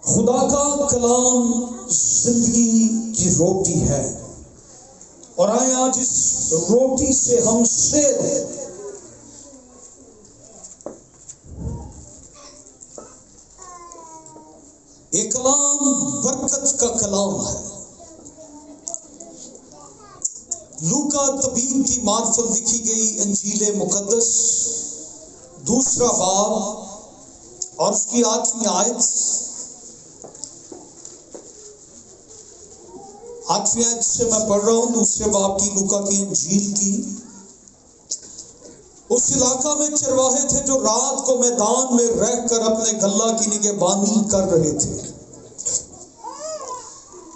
خدا کا کلام زندگی کی روٹی ہے، اور آئے آج اس روٹی سے ہم شیر یہ کلام برکت کا کلام ہے۔ لوکا طبیب کی معرفت لکھی گئی انجیل مقدس 2 باب اور اس کی 8ویں آیت، 8ویں آیت سے میں پڑھ رہا ہوں 2 باب کی لوکا کی انجیل کی۔ اس علاقہ میں چرواہے تھے جو رات کو میدان میں رہ کر اپنے غلہ کی نگہبانی کر رہے تھے،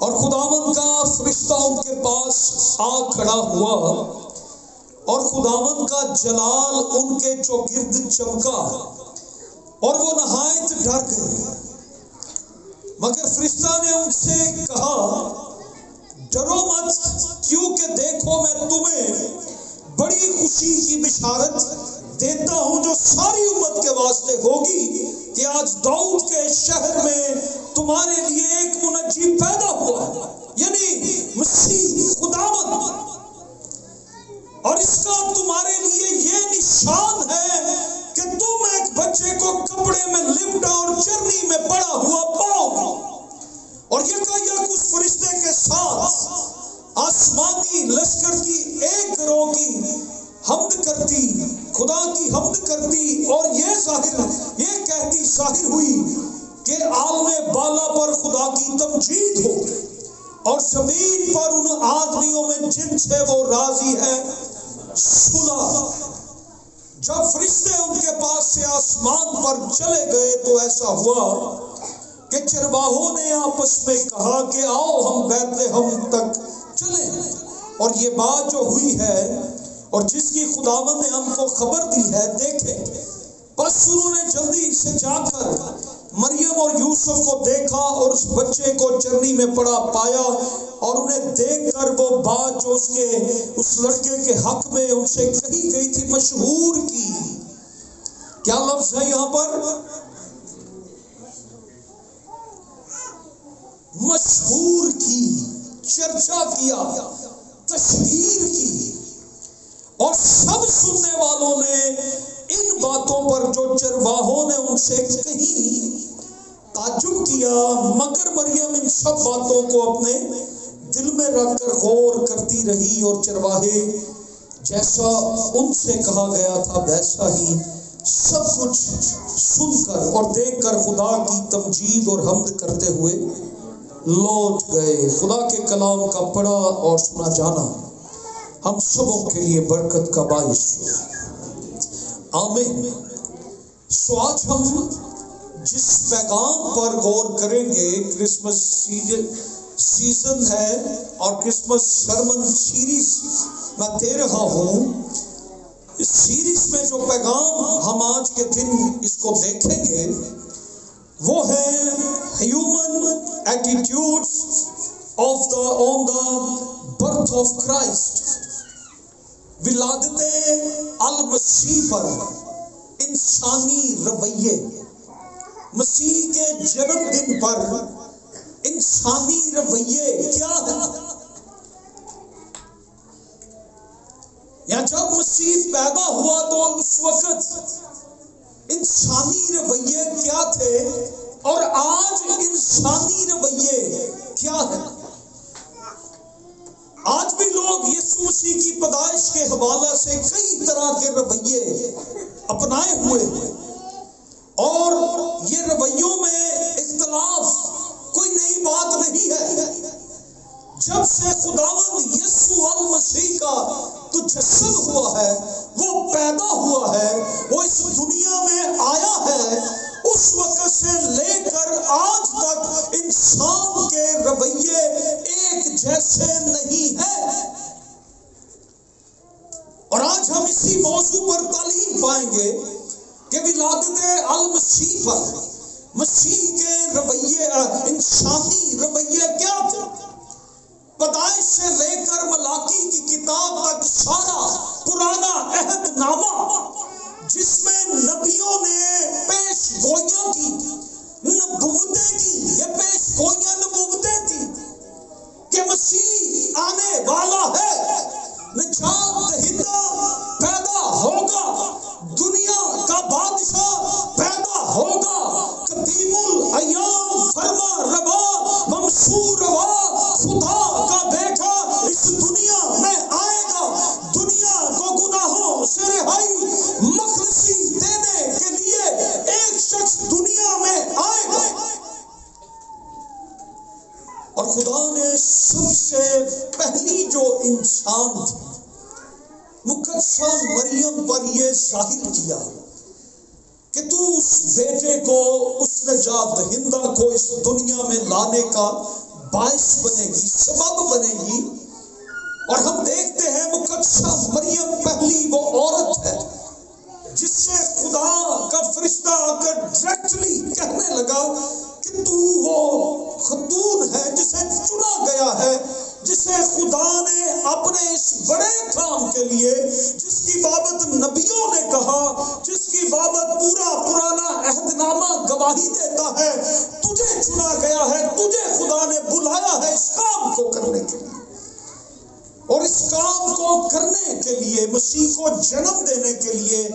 اور خداوند کا فرشتہ ان کے پاس آ کھڑا ہوا، اور خداوند کا جلال ان کے چوگرد چمکا، اور وہ نہایت ڈر گئے۔ مگر فرشتہ نے ان سے کہا، ڈرو مت، کیونکہ دیکھو میں تمہیں بڑی خوشی کی بشارت دیتا ہوں جو ساری امت کے واسطے ہوگی، کہ آج داؤد کے شہر میں تمہارے لیے ایک منجی پیدا ہوا، یعنی مسیح خداوند، اور اس کا تمہارے لیے یہ نشان ہے کہ تم ایک بچے کو کپڑے میں لپٹا اور چرنی میں پڑا ہوا پاؤ گے۔ اور یکایک اس فرشتے کے ساتھ آسمانی لشکر کی ایک گروہ کی حمد کرتی، خدا کی حمد کرتی، اور یہ کہتی ظاہر ہوئی کہ عالم بالا پر خدا کی تمجید ہو، اور زمین پر ان آدمیوں میں جن سے وہ راضی ہے صلح۔ جب فرشتے ان کے پاس سے آسمان پر چلے گئے تو ایسا ہوا کہ چرواہوں نے آپس میں کہا کہ آؤ ہم بیت لحم تک چلیں، اور یہ بات جو ہوئی ہے اور جس کی خداوند نے ہم کو خبر دی ہے دیکھیں۔ بس انہوں نے جلدی سے جا کر مریم اور یوسف کو دیکھا اور اس بچے کو چرنی میں پڑا پایا، اور انہیں دیکھ کر وہ بات جو اس لڑکے کے حق میں ان سے کہی گئی تھی مشہور کی۔ کیا لفظ ہے یہاں پر؟ مشہور کی، چرچا کیا، تشہیر کی، اور سب سننے والوں نے ان باتوں پر جو چرواہوں نے ان سے کہی تعجب کیا، مگر مریم ان سب باتوں کو اپنے دل میں رکھ کر غور کرتی رہی، اور چرواہے جیسا ان سے کہا گیا تھا ویسا ہی سب کچھ سن کر اور دیکھ کر خدا کی تمجید اور حمد کرتے ہوئے لوٹ گئے۔ خدا کے کلام کا پڑھا اور سنا جانا ہم سبوں کے لیے برکت کا باعث ہو، آمین۔ سو آج ہم جس پیغام پر غور کریں گے، کرسمس سیزن ہے اور کرسمس سرمن سیریز میں دے رہا ہوں۔ اس سیریز میں جو پیغام ہم آج کے دن اس کو دیکھیں گے وہ ہے human attitudes on the birth of Christ, ولادت المسیح پر انسانی رویے، مسیح کے جنم دن پر انسانی رویے کیا ہے، یا جب مسیح پیدا ہوا تو اس وقت انسانی رویے کیا تھے، اور آج انسانی رویے کیا ہے۔ آج بھی لوگ یسوع مسیح کی پیدائش کے حوالے سے کئی طرح کے رویے اپنائے ہوئے ہیں، اور یہ رویوں میں اختلاف کوئی نئی بات نہیں ہے۔ جب سے خداوند یسوع المسیح کا تجسد ہوا ہے، وہ پیدا ہوا ہے، وہ اس دنیا میں آیا ہے، اس وقت سے لے کر آج تک انسان کے رویے ایک جیسے نہیں ہیں۔ اور آج ہم اسی موضوع پر تعلیم پائیں گے کہ ولادت المسیح پر مسیح کے رویے، انسانی رویے کیا تھے۔ پیدائش سے لے کر ملاکی کی کتاب تک سارا پرانا عہد نامہ جس میں نبیوں نے پیش گوئیاں کی، نبوتیں کی، والا ہے، نجات دہندہ پیدا ہوگا، دنیا کا بادشاہ پیدا ہوگا، قدیم الایام فرما روا منصور روا خدا کا بیٹا اس دنیا میں آئے گا، دنیا کو گناہوں سے رہائی مخلصی دینے کے لیے ایک شخص دنیا میں آئے گا۔ اور خدا نے سب سے پہلی جو انسان تھی مقدسہ مریم پر یہ ظاہر کیا کہ تو اس بیٹے کو، اس نجات دہندہ کو اس دنیا میں لانے کا باعث بنے گی، سبب بنے گی۔ اور ہم دیکھتے ہیں مقدسہ مریم پہلی وہ عورت ہے جس سے خدا کا فرشتہ آ کر ڈائریکٹلی کہنے لگا کہ تو وہ خاتون ہے جسے چنا گیا ہے، جسے خدا نے اپنے اس بڑے کام کے لیے، جس کی بابت نبیوں نے کہا، جس کی بابت پورا پرانا عہد نامہ گواہی دیتا ہے، تجھے چنا گیا ہے، تجھے خدا نے بلایا ہے اس کام کو کرنے کے لیے۔ اور اس کام کو کرنے کے لیے، مسیح کو جنم دینے کے لیے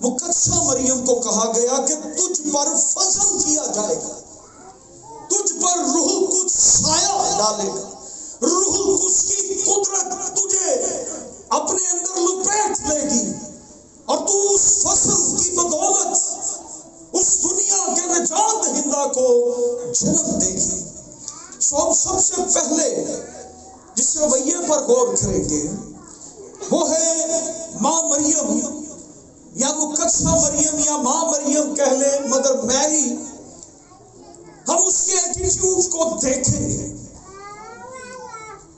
مقدسہ مریم کو کہا گیا کہ تجھ پر فضل کیا جائے گا، تجھ پر روح القدس سایہ ڈالے گا، روح القدس کی قدرت تجھے اپنے اندر لپیٹ لے گی، اور تو اس فضل کی بدولت اس دنیا کے نجات دہندہ کو جنم دے گی۔ سو ہم سب سے پہلے جس رویے پر غور کریں گے وہ ہے ماں مریم، یا مقدسہ مریم، یا ماں مریم کہہ لیں، مدر میری۔ ہم اس کے ایٹیٹیوڈ کو دیکھیں گے،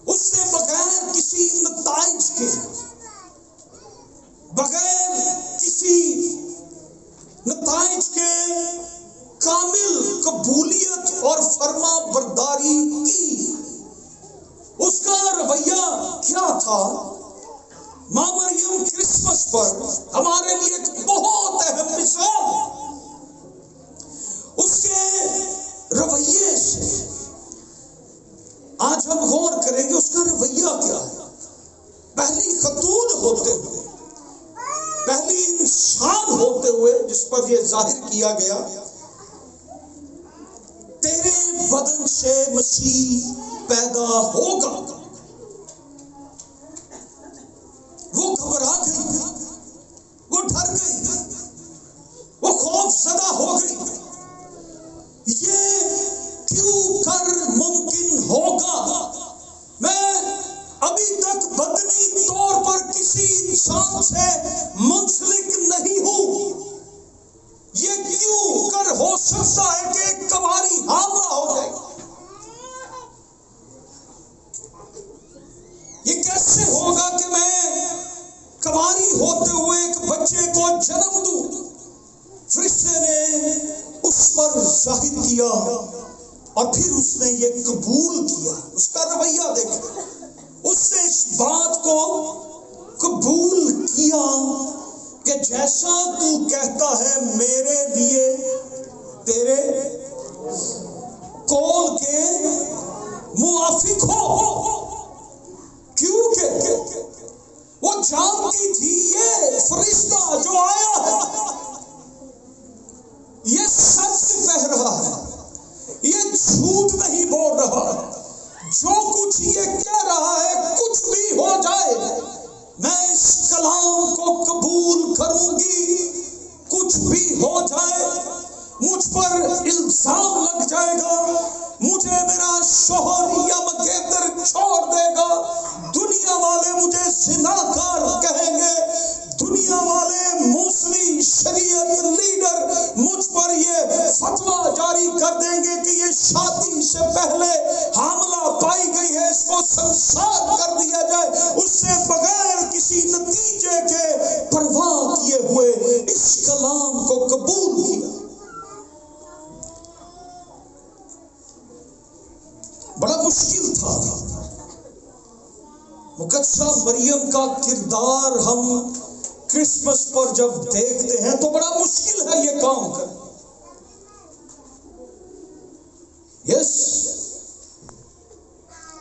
اس سے بغیر کسی نتائج کے، بغیر کسی نتائج کے کامل قبولیت اور فرما برداری کی۔ اس کا رویہ کیا تھا؟ ماں مریم کرسمس پر ہمارے لیے ایک بہت اہم مثال ہے۔ اس کے رویے سے آج ہم غور کریں گے، اس کا رویہ کیا ہے۔ پہلی خاتون ہوتے ہوئے، پہلی انسان ہوتے ہوئے جس پر یہ ظاہر کیا گیا، تیرے بدن سے مسیح پیدا ہوگا۔ وہ گھبرا گئی، وہ ڈر گئی، وہ خوف زدہ ہو گئی۔ یہ کیوں کر ممکن ہوگا؟ میں ابھی تک بدنی طور پر کسی انسان سے منسلک نہیں ہوں، یہ کیوں کر ہو سکتا ہے کہ ایک کنواری حاملہ ہو جائے؟ یہ کیسے ہوگا کہ میں کنواری ہوتے ہوئے ایک بچے کو جنم دوں؟ فرشتے نے اس پر ظاہر کیا اور پھر اس نے یہ قبول کیا۔ اس کا رویہ دیکھیں، اس نے اس بات کو قبول کیا کہ جیسا تو کہتا ہے میرے لیے تیرے قول کے موافق ہو، کیونکہ وہ جانتی تھی یہ فرشتہ جو آیا ہے یہ سچ کہہ رہا ہے، یہ جھوٹ نہیں بول رہا۔ جو کچھ یہ کہہ رہا ہے کچھ بھی ہو جائے، میں اس کلام کو قبول کروں گی، کچھ بھی ہو جائے، مجھ پر الزام لگ جائے گا، مجھے میرا شوہر یا مگیتر چھوڑ دے گا، دنیا والے مجھے زناکار کہیں گے، دنیا والے موسمی شریعت لیڈر مجھ پر یہ فتویٰ جاری کر دیں گے کہ یہ شادی سے پہلے حاملہ پائی گئی ہے، اس کو سنسار کر دیا جائے۔ اس سے بغیر کسی نتیجے کے پرواہ کیے ہوئے اس کلام کو قبول کیا۔ بڑا مشکل تھا۔ مقدسہ مریم کا کردار ہم کرسمس پر جب دیکھتے ہیں تو بڑا مشکل ہے یہ کام کرنا۔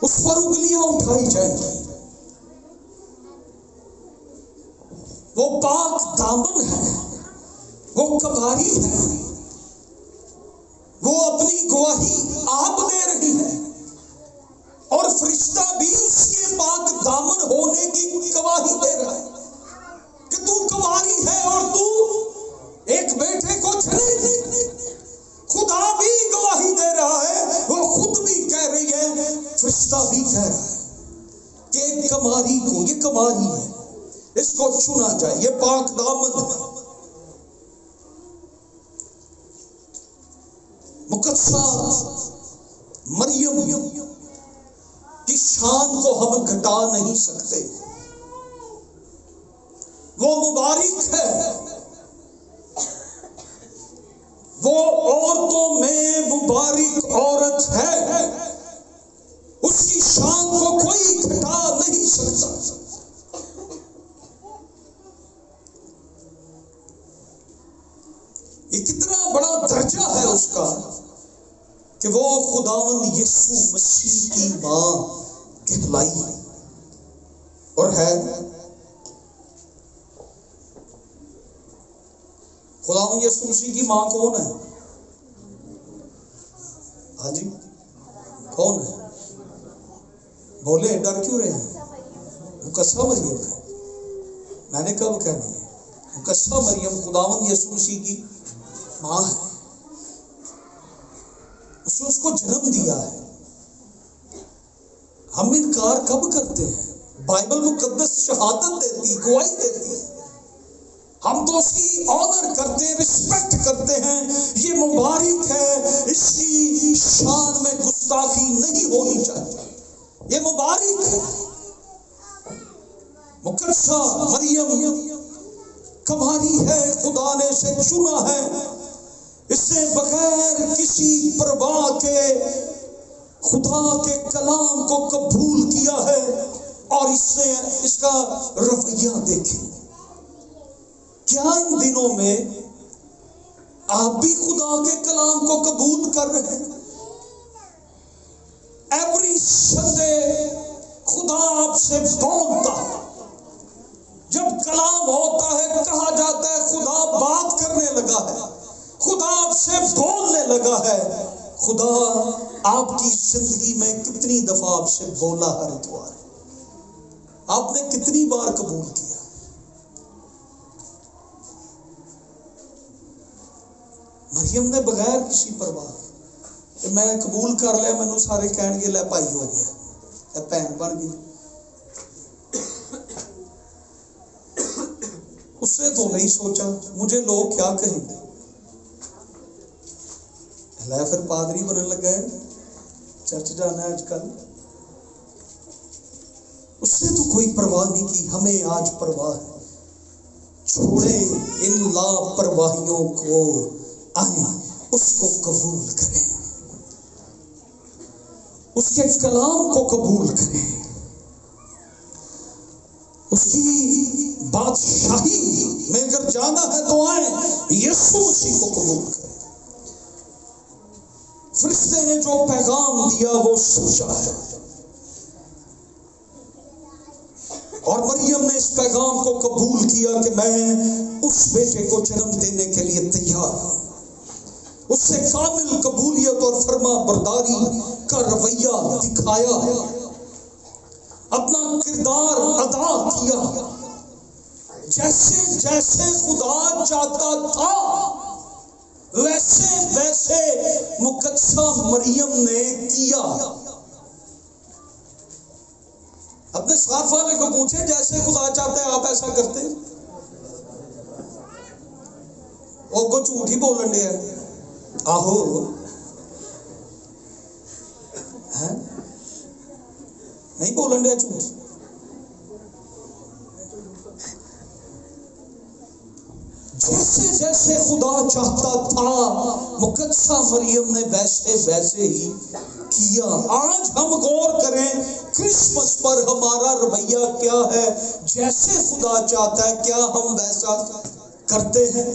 اس پر انگلیاں اٹھائی جائیں گی. وہ پاک دامن ہے، وہ کباری ہے، وہ اپنی گواہی آپ دے رہی ہے، اور فرشتہ بھی اس کے پاک دامن ہونے کی گواہی دے رہا ہے کہ تو کباری ہے اور تو ایک بیٹے کو جنے گی. خدا بھی گواہی دے رہا ہے، وہ خود بھی کہہ رہی ہے، فرشتہ بھی کہہ رہا ہے کہ ایک کماری کو، یہ کماری ہے، اس کو چنا جائے، یہ پاک دامن ہے. مقدسہ مریم کی شان کو ہم گھٹا نہیں سکتے. وہ مبارک ہے، وہ عورتوں میں مبارک عورت ہے، اس کی شان کو کوئی گھٹا نہیں سکتا. یہ کتنا بڑا درجہ ہے اس کا کہ وہ خداوند یسوع مسیح کی ماں کہلائی اور ہے. خداوند یسوع مسیح کی ماں کون ہے؟ ہاں جی کون ہے؟ بولے، ڈر کیوں رہے ہیں؟ مقدسہ مریم ہے. میں نے کب کہنی ہے؟ مقدسہ مریم خداوند یسوع مسیح کی ماں ہے. اس نے اس کو جنم دیا ہے. ہم انکار کب کرتے ہیں؟ بائبل مقدس شہادت دیتی، گواہی دیتی ہے. ہم تو اس کی آنر کرتے ہیں، رسپیکٹ کرتے ہیں. یہ مبارک ہے، اس کی شان میں گستاخی نہیں ہونی چاہیے. یہ مبارک ہے. مقدسہ مریم کماری ہے، خدا نے اسے چنا ہے. اس نے بغیر کسی پرواہ کے خدا کے کلام کو قبول کیا ہے، اور اس نے اس کا رویہ دیکھے. کیا ان دنوں میں آپ بھی خدا کے کلام کو قبول کر رہے ہیں؟ ایوری سنڈے خدا آپ سے بولتا ہے. جب کلام ہوتا ہے کہا جاتا ہے خدا بات کرنے لگا ہے، خدا آپ سے بولنے لگا ہے. خدا آپ کی زندگی میں کتنی دفعہ آپ سے بولا ہر اتوار؟ آپ نے کتنی بار قبول کیا؟ مریم نے بغیر کسی پرواہ کہ میں قبول کر لیا، مینوں سارے کہن گے لے بھائی ہو گیا، اے بہن بن گئی. اس نے تو نہیں سوچا مجھے لوگ کیا کہیں گے. لے پھر پادری بننے لگا ہے، چرچ جانا ہے آج کل. اس نے تو کوئی پرواہ نہیں کی. ہمیں آج پرواہ ہے. چھوڑے ان لاپرواہیوں کو، آئیں اس کو قبول کریں، اس کے کلام کو قبول کریں، اس کی بادشاہی میں اگر جانا ہے تو آئیں یسوع مسیح کو قبول کریں. فرشتے نے جو پیغام دیا وہ سچا ہے، اور مریم نے اس پیغام کو قبول کیا کہ میں اس بیٹے کو جنم دینے کے لیے تیار ہوں. اس سے کامل قبولیت اور فرما برداری کا رویہ دکھایا، اپنا کردار ادا کیا. جیسے جیسے خدا چاہتا تھا ویسے ویسے مقدسہ مریم نے کیا. اپنے ساتھ والے کو پوچھے، جیسے خدا چاہتے ہیں آپ ایسا کرتے ہیں؟ وہ کو جھوٹ ہی بولن دیا. آہو نہیں بولن دیا جھوٹ. جیسے جیسے خدا چاہتا تھا مقدسہ مریم نے ویسے ویسے ہی کیا. آج ہم غور کریں کرسمس پر ہمارا رویہ کیا ہے. جیسے خدا چاہتا ہے کیا ہم ویسا کرتے ہیں؟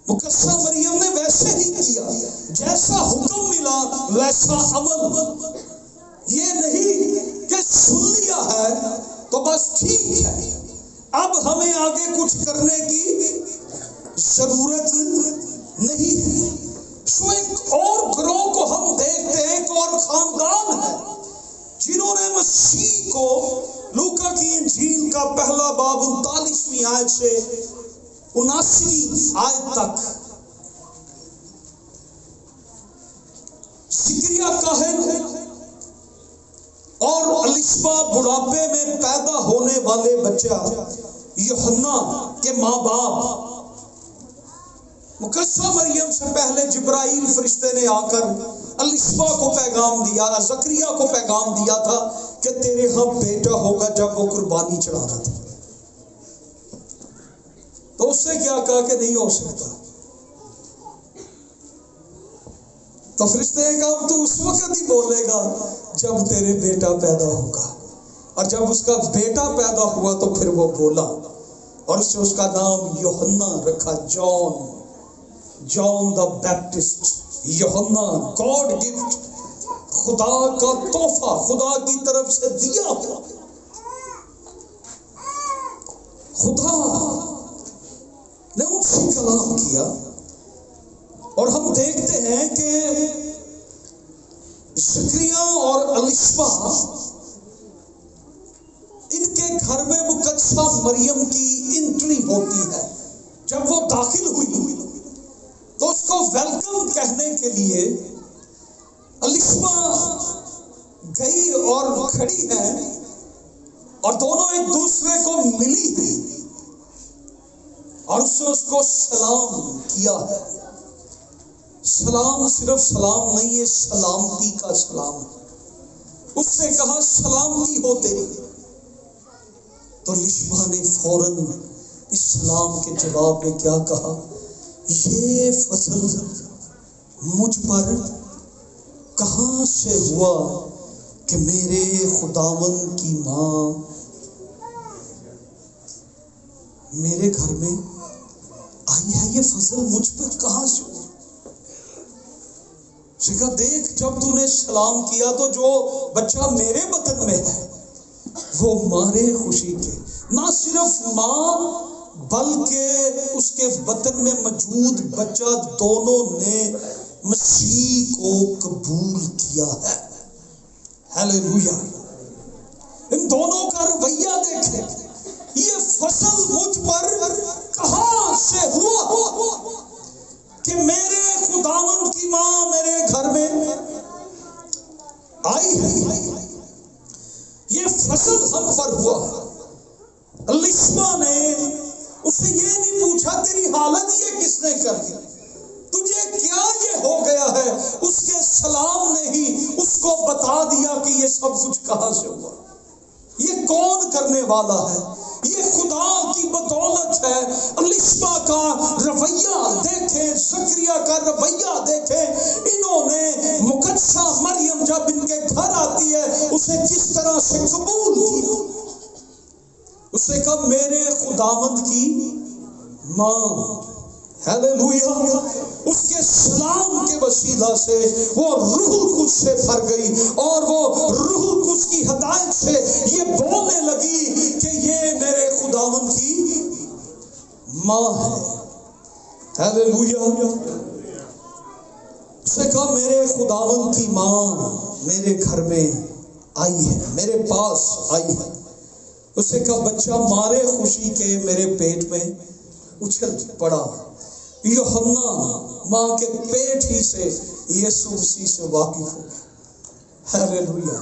مقدسہ مریم نے ویسے ہی کیا، جیسا حکم ملا ویسا عمل. یہ نہیں کہ سن لیا ہے تو بس ٹھیک ہے، اب ہمیں آگے کچھ کرنے کی ضرورت نہیں ہے۔ سو ایک اور گروہ کو ہم دیکھتے ہیں، ایک اور خاندان ہے جنہوں نے مسیح کو لوکا کی انجیل کا پہلا باب 39ویں آیت سے 79ویں آیت تک زکریا کاہن اور الشبا بڑھاپے میں پیدا ہونے والے بچہ یوحنا کے ماں باپ، مقدسہ مریم سے پہلے جبرائیل فرشتے نے آ کر الشبا کو پیغام دیا، زکریا کو پیغام دیا تھا کہ تیرے ہاں بیٹا ہوگا، جب وہ قربانی چڑھا رہا تھا۔ تو اس سے کیا کہا کہ نہیں ہو سکتا؟ تو فرشتے نے کہا تو اس وقت ہی بولے گا جب تیرے بیٹا پیدا ہوگا۔ اور جب اس کا بیٹا پیدا ہوا تو پھر وہ بولا، اور اس سے اس کا نام یوحنا رکھا، John the Baptist, Yuhanna, God gift, خدا کا تحفہ، خدا کی طرف سے دیا ہوا۔ خدا نے ان سے کلام کیا، اور ہم دیکھتے ہیں کہ زکریا اور الشبا، ان کے گھر میں مقدسہ مریم کی انٹری ہوتی ہے۔ جب وہ داخل ہوئی تو اس کو ویلکم کہنے کے لیے الشبا گئی اور کھڑی ہے، اور دونوں ایک دوسرے کو ملی ہیں، اور اس نے اس کو سلام کیا ہے۔ سلام صرف سلام نہیں ہے، سلامتی کا سلام ہے۔ اس سے کہا سلامتی ہو تیری، تو الشبا نے فوراً اس سلام کے جواب میں کیا کہا؟ یہ فضل مجھ پر کہاں سے ہوا کہ میرے خداوند کی ماں میرے گھر میں آئی ہے؟ یہ فضل مجھ پر کہاں سے ہوا؟ کہا دیکھ، جب تو نے سلام کیا تو جو بچہ میرے بطن میں ہے وہ مارے خوشی کے، نہ صرف ماں بلکہ اس کے بطن میں موجود بچہ دونوں نے مسیح کو قبول کیا ہے۔ ہیلیلویا! ان دونوں کا رویہ دیکھیں، یہ فضل مجھ پر کہاں سے ہوا کہ میرے خداوند کی ماں میرے گھر میں آئی ہے۔ یہ فضل ہم پر ہوا۔ الشبا نے اسے یہ نہیں پوچھا تیری حالت یہ کس نے کر دی، تجھے کیا یہ ہو گیا ہے، اس کے سلام نے ہی اس کو بتا دیا کہ یہ سب کچھ کہاں سے ہوا، یہ کون کرنے والا ہے، یہ خدا کی بدولت ہے۔ الشبا کا رویہ دیکھیں، زکریا کا رویہ دیکھیں، انہوں نے مقدسہ مریم جب ان کے گھر آتی ہے اسے کس طرح سے قبول کیا۔ اسے کہا میرے خداوند کی ماں، ہیلیلویا! اس کے سلام کے وسیلہ سے وہ روح القدس سے بھر گئی، اور وہ روح القدس کی ہدایت سے یہ بولنے لگی کہ یہ میرے خداوند کی ماں ہے۔ ہیلیلویا! اس نے کہا میرے خداوند کی ماں میرے گھر میں آئی ہے، میرے پاس آئی ہے۔ اس نے کہا بچہ مارے خوشی کے میرے پیٹ میں اچھل پڑا۔ یوحنا ماں کے پیٹ ہی سے یسوع مسیح سے واقف ہو گیا۔ ہیلیلویا!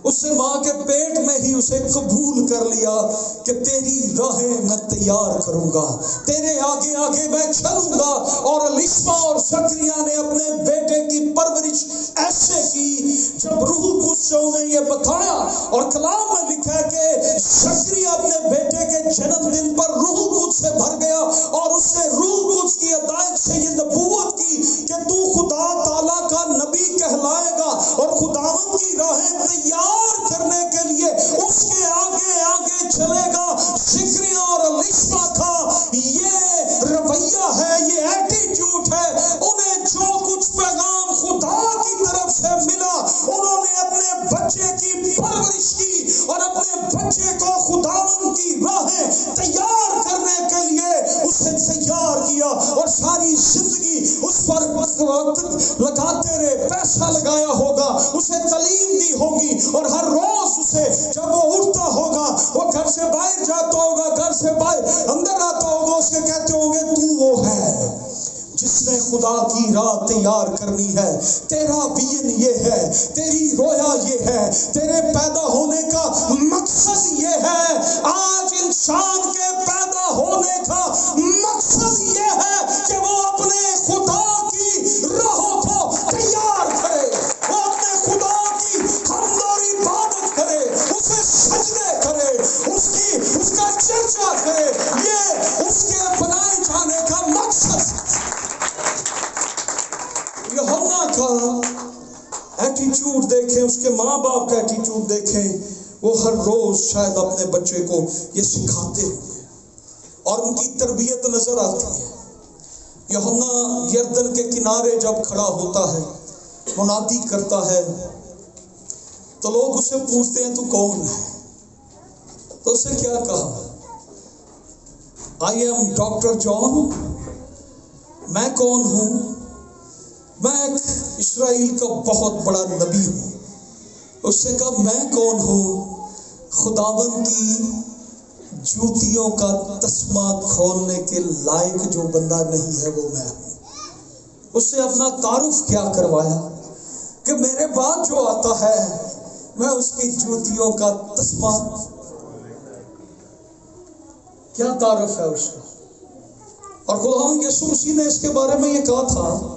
اس نے ماں کے پیٹ میں ہی اسے قبول کر لیا کہ تیری راہیں میں تیار کروں گا، تیرے آگے آگے میں چلوں گا۔ اور الشبا اور زکریا نے اپنے بیٹے کی پرورش ایسے کی، جب روح القدس سے انہیں یہ بتایا، اور کلام میں لکھا ہے کہ زکریا اپنے بیٹے کے جنم دن پر روح القدس سے بھر گیا، اور اس نے روح القدس کی ہدایت سے یہ نبوت کی کہ تو خدا تعالیٰ کا نبی کہلائے گا، اور خداوند کی راہیں تیار کرنے کے لیے اس کے آگے آگے چلے گا۔ زکریا اور الشبا کا یہ رویہ ہے، یہ ایٹیٹیوڈ ہے، انہیں جو کچھ وقت لگاتے رہے، پیسہ لگایا ہوگا، اسے تعلیم دی ہوگی، اور ہر روز اسے جب وہ اٹھتا ہوگا، وہ گھر سے باہر جاتا ہوگا، گھر سے باہر اندر آتا ہوگا، اسے کہتے ہوں گے تو وہ ہے جس نے خدا کی راہ تیار کرنی ہے، تیرا ویژن یہ ہے، تیری رویا یہ ہے، تیرے پیدا ہونے کا مقصد یہ ہے۔ آج انسان کے پیدا ہونے کا مقصد یہ ہے کہ وہ اپنے خدا کی راہوں کو تیار کرے، وہ اپنے خدا کی حمد اور عبادت کرے، اسے سجدے کرے، اس کا چرچا کرے، یہ اس کے بنائے جانے کا مقصد۔ یوحنا کا ایٹیٹیوڈ دیکھیں، اس کے ماں باپ کا ایٹیٹیوڈ دیکھیں، وہ ہر روز شاید اپنے بچے کو یہ سکھاتے ہیں اور ان کی تربیت نظر آتی ہے۔ یوحنا یردن کے کنارے جب کھڑا ہوتا ہے، منادی کرتا ہے، تو لوگ اسے پوچھتے ہیں تو کون ہے؟ تو اسے کیا کہا؟ آئی ایم ڈاکٹر جان۔ میں کون ہوں؟ میں ایک اسرائیل کا بہت بڑا نبی ہوں۔ اس نے کہا میں کون ہوں؟ خداوند کی جوتیوں کا تسمہ کھولنے کے لائق جو بندہ نہیں ہے وہ میں ہوں۔ اس نے اپنا تعارف کیا کروایا کہ میرے بعد جو آتا ہے میں اس کی جوتیوں کا تسمہ، کیا تعارف ہے اس کا۔ اور خداوند یسوع مسیح نے اس کے بارے میں یہ کہا تھا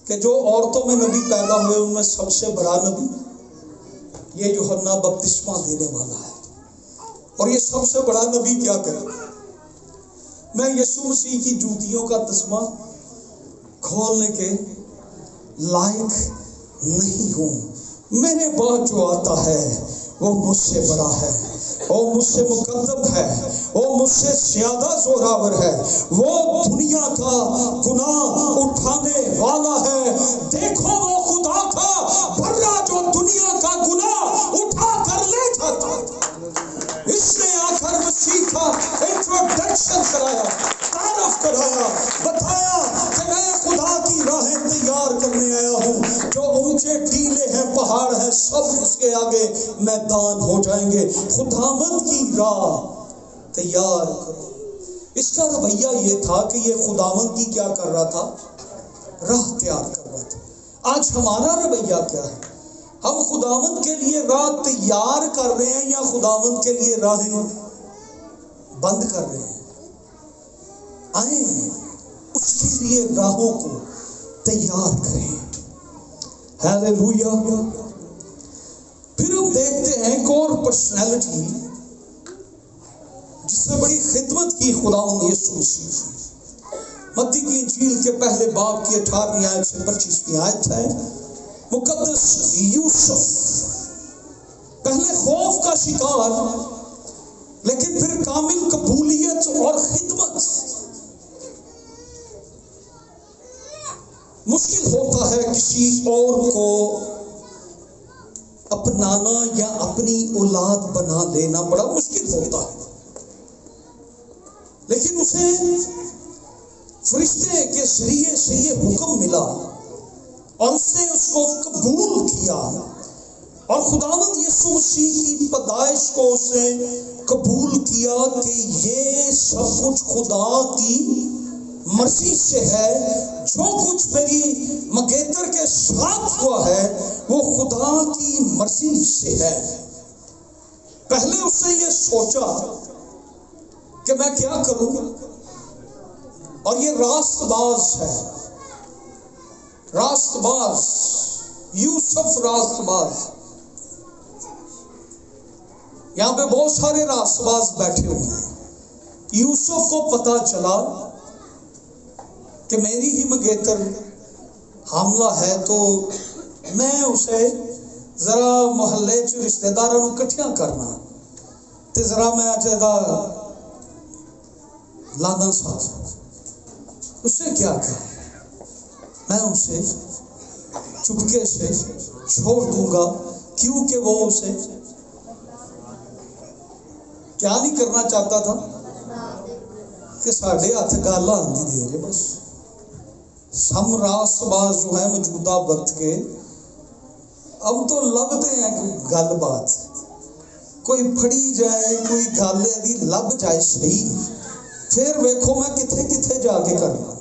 کہ جو عورتوں میں نبی پیدا ہوئے ان میں سب سے بڑا نبی یہ یوحنا بپتسمہ دینے والا ہے۔ اور یہ سب سے بڑا نبی کیا کرے؟ میں یسوع مسیح کی جوتیوں کا تسمہ کھولنے کے لائق نہیں ہوں۔ میرے بعد جو آتا ہے وہ مجھ سے بڑا ہے، وہ مجھ سے مقدم ہے، وہ مجھ سے زیادہ زوراور ہے، وہ دنیا کا گناہ اٹھانے والا ہے۔ دیکھو وہ خدا کا بڑا جو دنیا کا گناہ اٹھا کر لے جاتا۔ اس نے آ کر مسیح کا انٹروڈکشن کرایا، تعارف کرایا، بتایا کہ میں خدا کی راہیں تیار کرنے آیا ہوں، جو اونچے ٹیلے ہیں، پہاڑ ہیں، سب اس کے آگے میدان ہو جائیں گے۔ خداوند کی راہ تیار کرو۔ اس کا رویہ یہ تھا کہ یہ خداوند کی کیا کر رہا تھا؟ راہ تیار کر رہا تھا۔ آج ہمارا رویہ کیا ہے؟ ہم خداوند کے لیے راہ تیار کر رہے ہیں یا خداوند کے لیے راہیں بند کر رہے ہیں؟ آئیں اس کے لیے راہوں کو تیار کریں۔ ہیلیلویا۔ پھر ہم دیکھتے ہیں ایک اور پرسنالٹی جس نے بڑی خدمت کی خداوند یسوع مسیح۔ متی کی انجیل کے پہلے باب کی 18ویں آیت سے 25ویں آیت ہے، مقدس یوسف پہلے خوف کا شکار لیکن پھر کامل قبولیت اور خدمت۔ مشکل ہوتا ہے کسی اور کو اپنانا یا اپنی اولاد بنا لینا، بڑا مشکل ہوتا ہے، لیکن اسے فرشتے کے ذریعے سے یہ حکم ملا اور اس نے اس کو قبول کیا، اور خداوند یسوع مسیح کی پیدائش کو اس نے قبول کیا کہ یہ سب کچھ خدا کی مرضی سے ہے۔ جو کچھ میری مگیتر کے ساتھ ہوا ہے وہ خدا کی مرضی سے ہے۔ پہلے اس نے یہ سوچا کہ میں کیا کروں، اور یہ راست باز ہے، راست باز یوسف، راست باز۔ یہاں پہ بہت سارے راست باز بیٹھے ہوئے ہیں۔ یوسف کو پتا چلا کہ میری ہی مگیتر حاملہ ہے، تو میں اسے ذرا محلے چ رشتے داراں نوں کٹھیاں کرنا تے ذرا میں اجدا لانا ساز۔ اسے کیا کہا؟ میں اسے چپکے سے چھوڑ دوں گا، کیونکہ وہ اسے کیا نہیں کرنا چاہتا تھا کہ ساڈے ہاتھ گل آندی دے رہے، بس ہم راس باز جو ہے موجودہ وقت کے اب تو لبتے ہیں کہ گل بات کوئی پھڑی جائے کوئی گل دی لب جائے صحیح پھر ویکھو میں کتھے کتھے جا کے کرنا.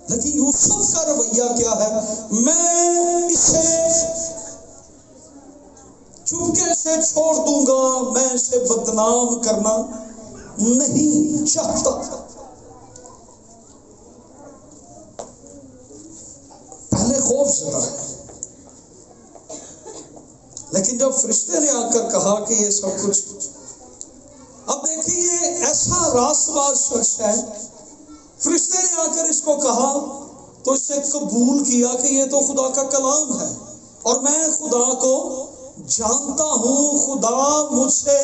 لیکن یوسف کا رویہ کیا ہے؟ میں اسے چپکے سے چھوڑ دوں گا، میں اسے بدنام کرنا نہیں چاہتا. پہلے خوف زدہ ہے، لیکن جب فرشتے نے آ کر کہا کہ یہ سب کچھ، اب دیکھیں یہ ایسا راست باز شخص ہے، فرشتے نے آ کر اس کو کہا تو اس نے قبول کیا کہ یہ تو خدا کا کلام ہے اور میں خدا کو جانتا ہوں، خدا مجھ سے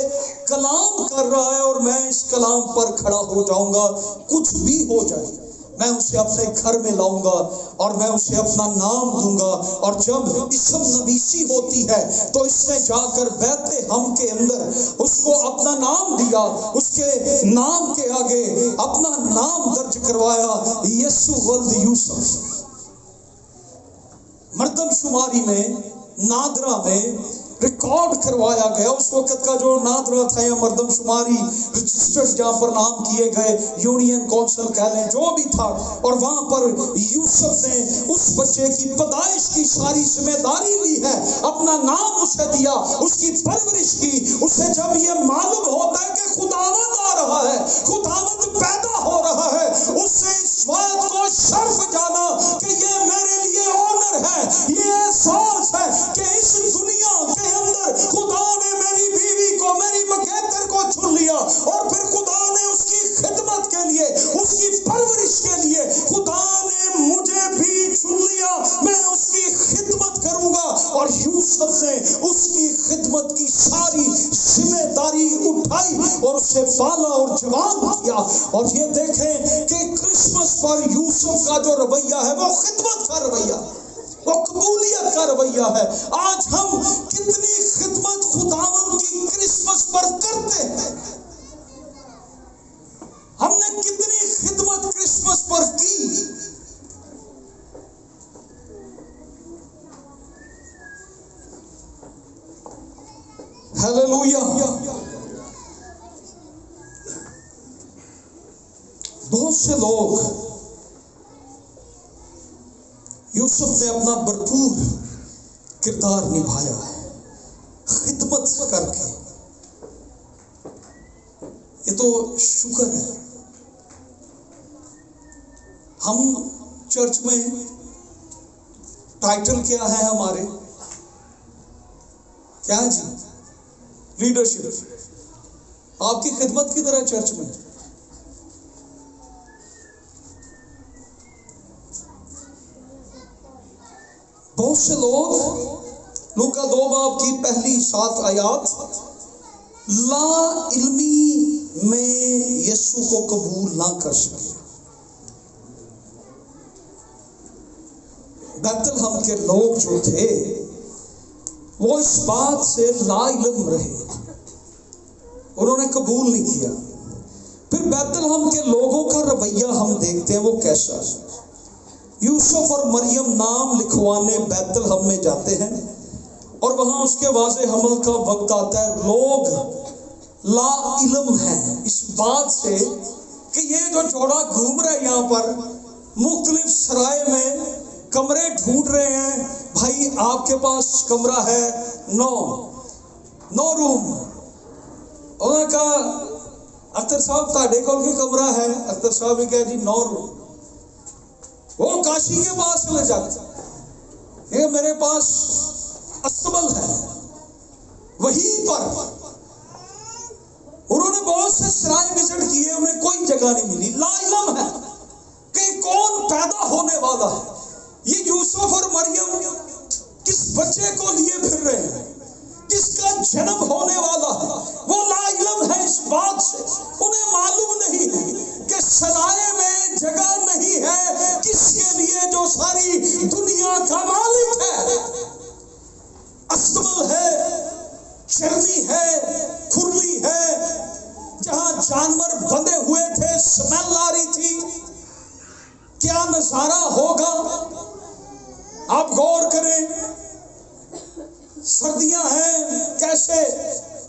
کلام کر رہا ہے اور میں اس کلام پر کھڑا ہو جاؤں گا، کچھ بھی ہو جائے میں اسے اپنے گھر میں لاؤں گا اور میں اسے اپنا نام دوں گا. اور جب اسم نبیسی ہوتی ہے تو اس نے جا کر بیت ہم کے اندر اس کو اپنا نام دیا، اس کے نام کے آگے اپنا نام درج کروایا، یسوع ولد یوسف. مردم شماری میں نادرہ میں ریکارڈ کروایا گیا، اس وقت کا جو نادرہ تھا یا مردم شماری رجسٹرڈ جہاں پر نام کیے گئے، یونین کونسل کہہ لیں جو بھی تھا، اور وہاں پر یوسف نے اس بچے کی پیدائش کی ساری ذمہ داری لی ہے، اپنا نام اسے دیا، اس کی پرورش کی. اسے جب یہ معلوم ہوتا ہے کہ خداوند آ رہا ہے، خداوند پیدا ہو رہا ہے، اس نے اس بات کو شرف جانا کہ یہ میرے لیے آنر ہے، یہ احساس ہے کہ اس دنیا کے اندر خدا نے میری بیوی کو، میری مکیتر کو چن لیا، اور پھر خدا نے اس کی خدمت کے لیے، اس کی پرورش کے لیے خدا نے مجھے بھی چن لیا، میں اس کی خدمت کروں گا. اور یوسف نے اس کی خدمت کی ساری ذمہ داری اٹھائی اور اسے پالا اور جوان کیا. اور یہ دیکھیں کہ کرسمس پر یوسف کا جو رویہ ہے وہ خدمت کا رویہ، وہ قبولیت کا رویہ ہے. آج ہم کتنی خدمت خداوند کی کرسمس پر کرتے ہیں، ہم نے کتنی خدمت کرسمس پر کی. ہیلیلویا. بہت سے لوگ یوسف نے اپنا بھرپور کردار نبھایا ہے خدمت کر کے. یہ تو شکر ہے. ہم چرچ میں ٹائٹل کیا ہے ہمارے؟ کیا جی؟ لیڈرشپ. آپ کی خدمت کی طرح چرچ میں بہت سے لوگ لوکا 2 باب کی پہلی 7 آیات لا علمی میں یسوع کو قبول نہ کر سکے. بیت الہم کے لوگ جو تھے وہ اس بات سے لا علم رہے، انہوں نے قبول نہیں کیا. پھر بیت الہم کے لوگوں کا رویہ ہم دیکھتے ہیں وہ کیسا ہے. یوسف اور مریم نام لکھوانے بیت الہم میں جاتے ہیں اور وہاں اس کے واضح حمل کا وقت آتا ہے. لوگ لا علم ہیں اس بات سے کہ یہ جو جوڑا گھوم رہا ہے یہاں پر مختلف سرائے میں کمرے ڈھونڈ رہے ہیں. بھائی آپ کے پاس کمرہ ہے؟ نو روم. انہوں نے کہا اختر صاحب تاڑے کول کے کمرہ ہے؟ اختر صاحب نے کہا جی 9 روم. وہ کاشی کے پاس لے جاتے، یہ میرے پاس استبل ہے. وہیں پر انہوں نے بہت سے سرائے وزٹ کیے، انہیں کوئی جگہ نہیں ملی. لا علم ہے کہ کون پیدا ہونے والا ہے. یہ یوسف اور مریم کس بچے کو لیے پھر رہے ہیں، کس کا جنم ہونے والا ہے، وہ لا علم ہے اس بات سے. انہیں معلوم نہیں کہ سرائے میں جگہ نہیں ہے کس کے لیے جو ساری دنیا کا مالک ہے. استبل ہے، چرنی ہے، کھرلی ہے، جہاں جانور بندے ہوئے تھے، سمیل آ رہی تھی. کیا نظارہ سردیاں ہیں، کیسے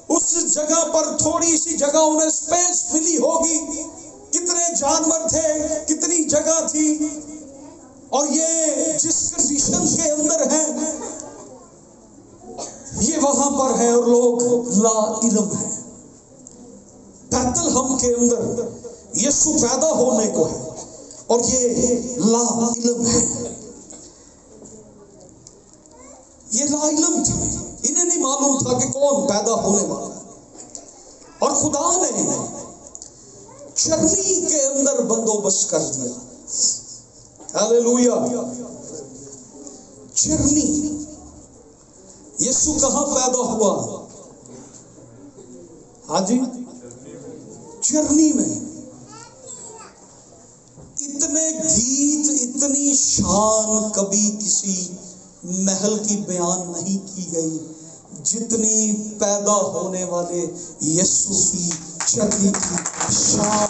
اس جگہ پر تھوڑی سی جگہ انہیں سپیس ملی ہوگی، کتنے جانور تھے، کتنی جگہ تھی، اور یہ جس کنڈیشن کے اندر ہیں یہ وہاں پر ہے، اور لوگ لا علم ہیں۔ بیت لحم کے اندر یسوع پیدا ہونے کو ہے اور یہ لا علم ہے، یہ لا علم تھے، انہیں نہیں معلوم تھا کہ کون پیدا ہونے والا ہے۔ اور خدا نے چرنی کے اندر بندوبست کر دیا، ہاللیلویا۔ چرنی، یسوع کہاں پیدا ہوا؟ ہاں جی، چرنی میں۔ اتنے گیت، اتنی شان کبھی کسی محل کی بیان نہیں کی گئی جتنی پیدا ہونے والے یسوع کی چرنی کی شان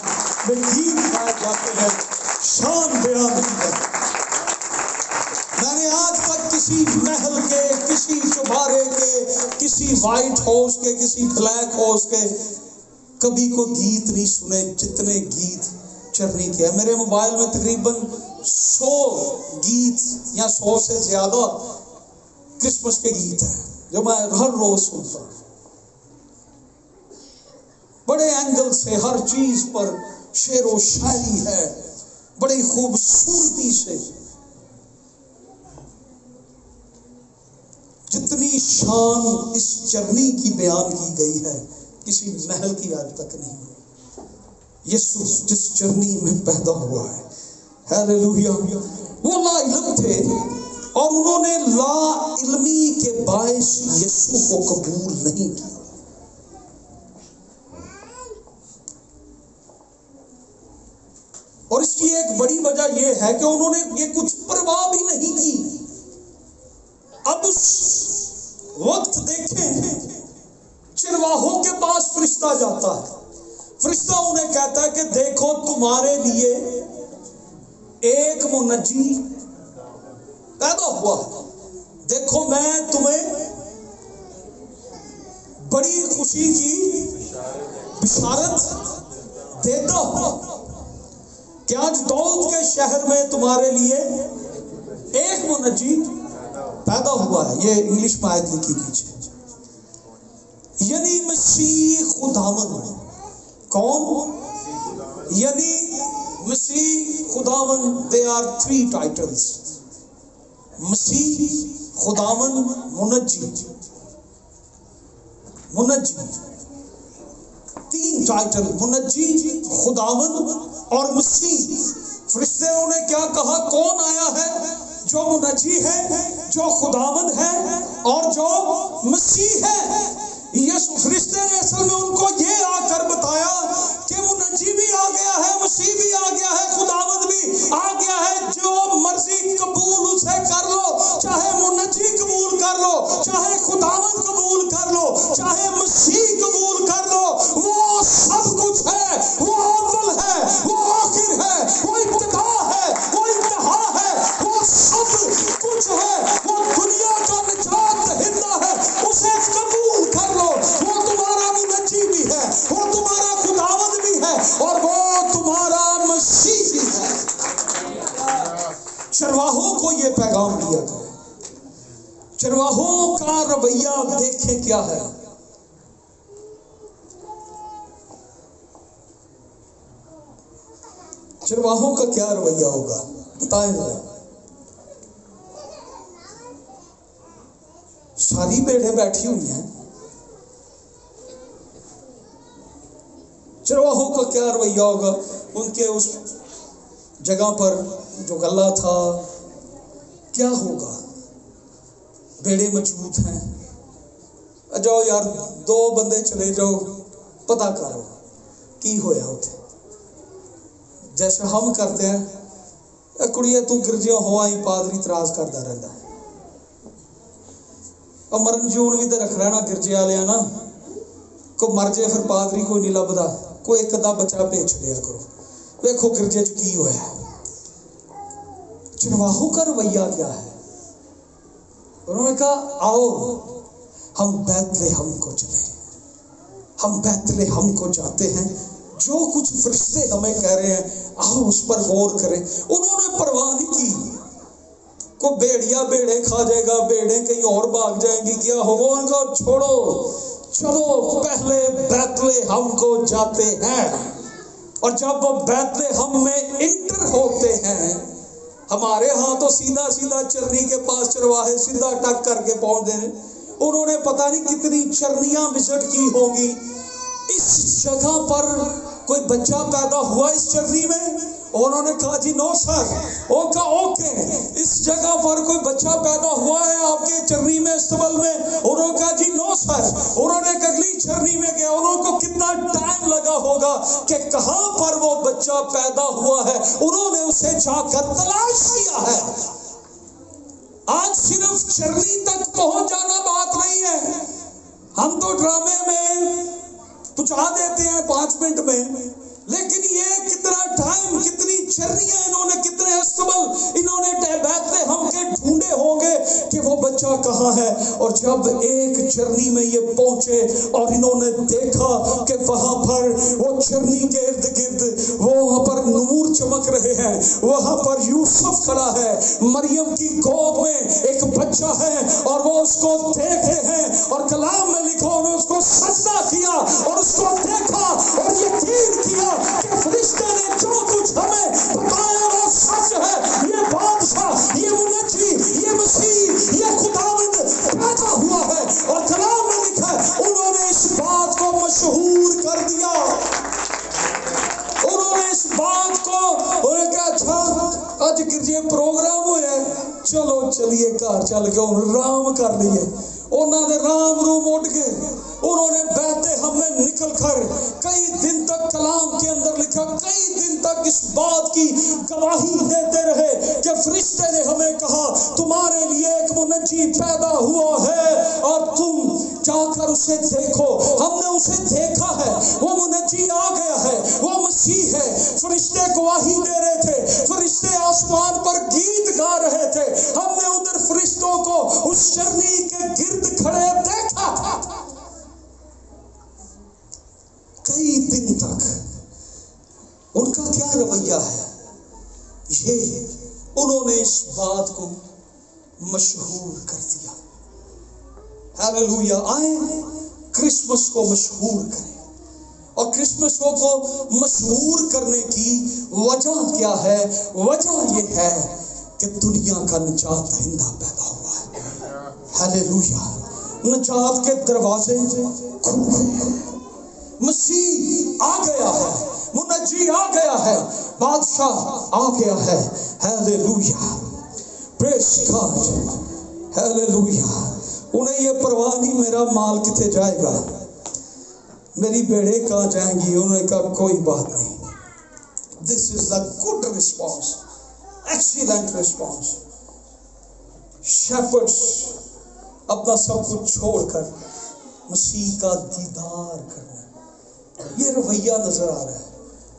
میں گیت گائے جاتے ہیں، شان بیان کی جاتی ہے۔ میں نے آج تک کسی محل کے، کسی چوبارے کے، کسی وائٹ ہاؤس کے، کسی بلیک ہاؤس کے کبھی کو گیت نہیں سنے جتنے گیت چرنی کے۔ میرے موبائل میں تقریباً 100 گیت یا 100 سے زیادہ کرسمس کے گیت ہیں جو میں ہر روز سنتا ہوں، بڑے اینگل سے، ہر چیز پر شعر و شاعری ہے، بڑی خوبصورتی سے۔ جتنی شان اس چرنی کی بیان کی گئی ہے کسی محل کی آج تک نہیں ہوئی۔ یسوع جس چرنی میں پیدا ہوا ہے، ہاللیلویا، وہ لا علم تھے اور انہوں نے لا علمی کے باعث یسوع کو قبول نہیں کیا۔ اور اس کی ایک بڑی وجہ یہ ہے کہ انہوں نے یہ کچھ پرواہ بھی نہیں کی۔ اب اس وقت دیکھیں، چرواہوں کے پاس فرشتہ جاتا ہے، فرشتہ انہیں کہتا ہے کہ دیکھو تمہارے لیے ایک منجی پیدا ہوا ہے، دیکھو میں تمہیں بڑی خوشی کی بشارت دیتا ہوں کہ آج داؤد کے شہر میں تمہارے لیے ایک منجی پیدا ہوا ہے۔ یہ انگلش میں آیت لکھی دیجیے، یعنی مسیح خداوند۔ کون؟ یعنی مسیح خداوند۔ They are 3 titles، مسیح، خداوند، منجی۔ منجی 3 ٹائٹل، منجی، خداوند اور مسیح۔ فرشتوں نے کیا کہا؟ کون آیا ہے؟ جو منجی ہے، جو خداوند ہے اور جو مسیح ہے۔ یسوع فرشتے نے اصل میں ان کو یہ آ کر بتایا کہ منجی بھی آ گیا ہے، مسیح بھی آ گیا ہے، خداوند بھی آ گیا ہے، جو مرضی قبول اسے کر لو، چاہے منجی قبول کر لو، چاہے خداوند قبول کر لو، چاہے مسیح قبول کر لو، وہ سب کچھ ہے، وہ اول ہے، وہ آخر ہے، وہ ابتدا ہے، وہ انتہا ہے، وہ سب کچھ ہے، وہ دنیا کا نجات دہندہ ہے، اسے قبول کر لو۔ وہ تمہارا منجی بھی ہے، وہ تمہارا خداوند بھی ہے اور وہ تمہارا مسیح بھی ہے۔ چرواہوں کو یہ پیغام دیا گیا۔ چرواہوں کا رویہ دیکھیں کیا ہے۔ چرواہوں کا کیا رویہ ہوگا بتائیں ذرا۔ ساری بھیڑیں بیٹھی ہوئی ہیں، چرواہوں کا کیا رویہ ہوگا؟ ان کے اس جگہ پر جو غلہ تھا کیا ہوگا؟ بھیڑیں موجود ہیں، جاؤ یار 2 بندے چلے جاؤ پتہ کرو کی ہویا ہوتے۔ جیسے ہم کرتے ہیں، کڑیے تو گرجیاں ہوا ہی پادری تراز کرتا رہتا ہے، اور مرن جون بھی تو رکھ رہنا گرجے والے نا، کو مر جائے پھر پادری کوئی نہیں لبدا، کوئی ایک ادا بچہ بھیج لیا کرو، دیکھو گرجے چ کی ہوا ہے۔ چرواہوں کا رویہ کیا ہے؟ انہوں نے کہا آؤ ہم بیت لحم کو چلیں، ہم بیت لحم کو جاتے ہیں. جو کچھ فرشتے ہمیں کہہ رہے ہیں آؤ اس پر غور کریں. انہوں نے پرواہ نہیں کی. کوئی بھیڑیا بھیڑے کھا جائے گا، بھیڑیں کہیں اور بھاگ جائیں گی، کیا ہوگا؟ ان کو چھوڑو، چلو پہلے بیت لحم کو جاتے ہیں. اور جب وہ بیت لحم میں انٹر ہوتے ہیں، ہمارے ہاں تو سیدھا سیدھا چرنی کے پاس چرواہے سیدھا ٹک کر کے پہنچ دیں. انہوں نے پتہ نہیں کتنی چرنیاں وزٹ کی ہوں گی. اس جگہ پر کوئی بچہ پیدا ہوا اس چرنی میں؟ انہوں نے کہا جی نو سر. وہ کہا اوکے. اس جگہ پر کوئی بچہ پیدا ہوا ہے آپ کے چرنی میں، استبل میں؟ انہوں نے کہا جی نو سر. انہوں نے اگلی چرنی میں گیا. انہوں کو کتنا ٹائم لگا ہوگا کہ کہاں پر وہ بچہ پیدا ہوا ہے، انہوں نے اسے جا کر تلاش کیا ہے. آج صرف چرنی تک پہنچ جانا بات نہیں ہے. ہم تو ڈرامے میں پہنچا دیتے ہیں 5 منٹ میں، لیکن یہ کتنا ٹائم، کتنی چرنیاں انہوں نے، کتنے استبل انہوں نے بیت لحم کے ڈھونڈے ہوں گے کہ وہ بچہ کہاں ہے. اور جب ایک چرنی میں یہ پہنچے اور انہوں نے دیکھا کہ وہاں پر وہ چرنی کے ارد گرد وہاں پر نور چمک رہے ہیں، وہاں پر یوسف کھڑا ہے، مریم کی گود میں ایک بچہ ہے، اور وہ اس کو دیکھتے ہیں. اور کلام میں لکھا انہوں نے اس کو سجدہ کیا اور اس کو دیکھا اور یقین کیا کہ فرشتے نے جو کچھ ہمیں بتایا وہ سچ ہے. یہ بادشاہ، یہ منجی، یہ مسیح، یہ خداوند پیدا ہوا ہے. اور کلام میں لکھا ہے انہوں نے اس بات کو مشہور کر دیا. انہوں نے اس بات کو، انہوں نے کہا اچھا آج گرجے پروگرام ہوئے، چلو چلیے گھر چل کے رام کر لیے. انہوں نے رام روم اٹھ گئے. انہوں نے بیت لحم میں نکل کر کئی دن تک، کلام کے اندر لکھا کئی دن تک اس بات کی گواہی دیتے رہے کہ فرشتے نے ہمیں کہا تمہارے لیے ایک منجی پیدا ہوا ہے اور تم جا کر اسے دیکھو. ہم نے اسے دیکھا ہے، وہ منجی آ گیا ہے، وہ مسیح ہے. فرشتے گواہی دے رہے تھے، فرشتے آسمان پر گیت گا رہے تھے. ہم نے ادھر فرشتوں کو اس چرنی کے گرد کھڑے دیکھا. کئی دن تک ان کا کیا رویہ ہے؟ یہ انہوں نے اس بات کو مشہور کر دیا. ہیلیلویا. آئیں کرسمس کو مشہور کریں. اور کرسمس کو مشہور کرنے کی وجہ کیا ہے؟ وجہ یہ ہے کہ دنیا کا نجات دہندہ پیدا ہوا ہے. ہیلیلویا. نجات کے دروازے کھل گئے. مسیح آ گیا ہے، منجی آ گیا ہے، بادشاہ آ گیا ہے. ہیلیلویا. پریز گاڈ. ہیلیلویا. انہیں یہ پرواہ نہیں میرا مال کتے جائے گا، میری بیڑے کہاں جائیں گی. انہوں نے کہا کوئی بات نہیں. This is the good response, excellent response. Shepherds اپنا سب کچھ چھوڑ کر مسیح کا دیدار کرنا. یہ رویہ نظر آ رہا ہے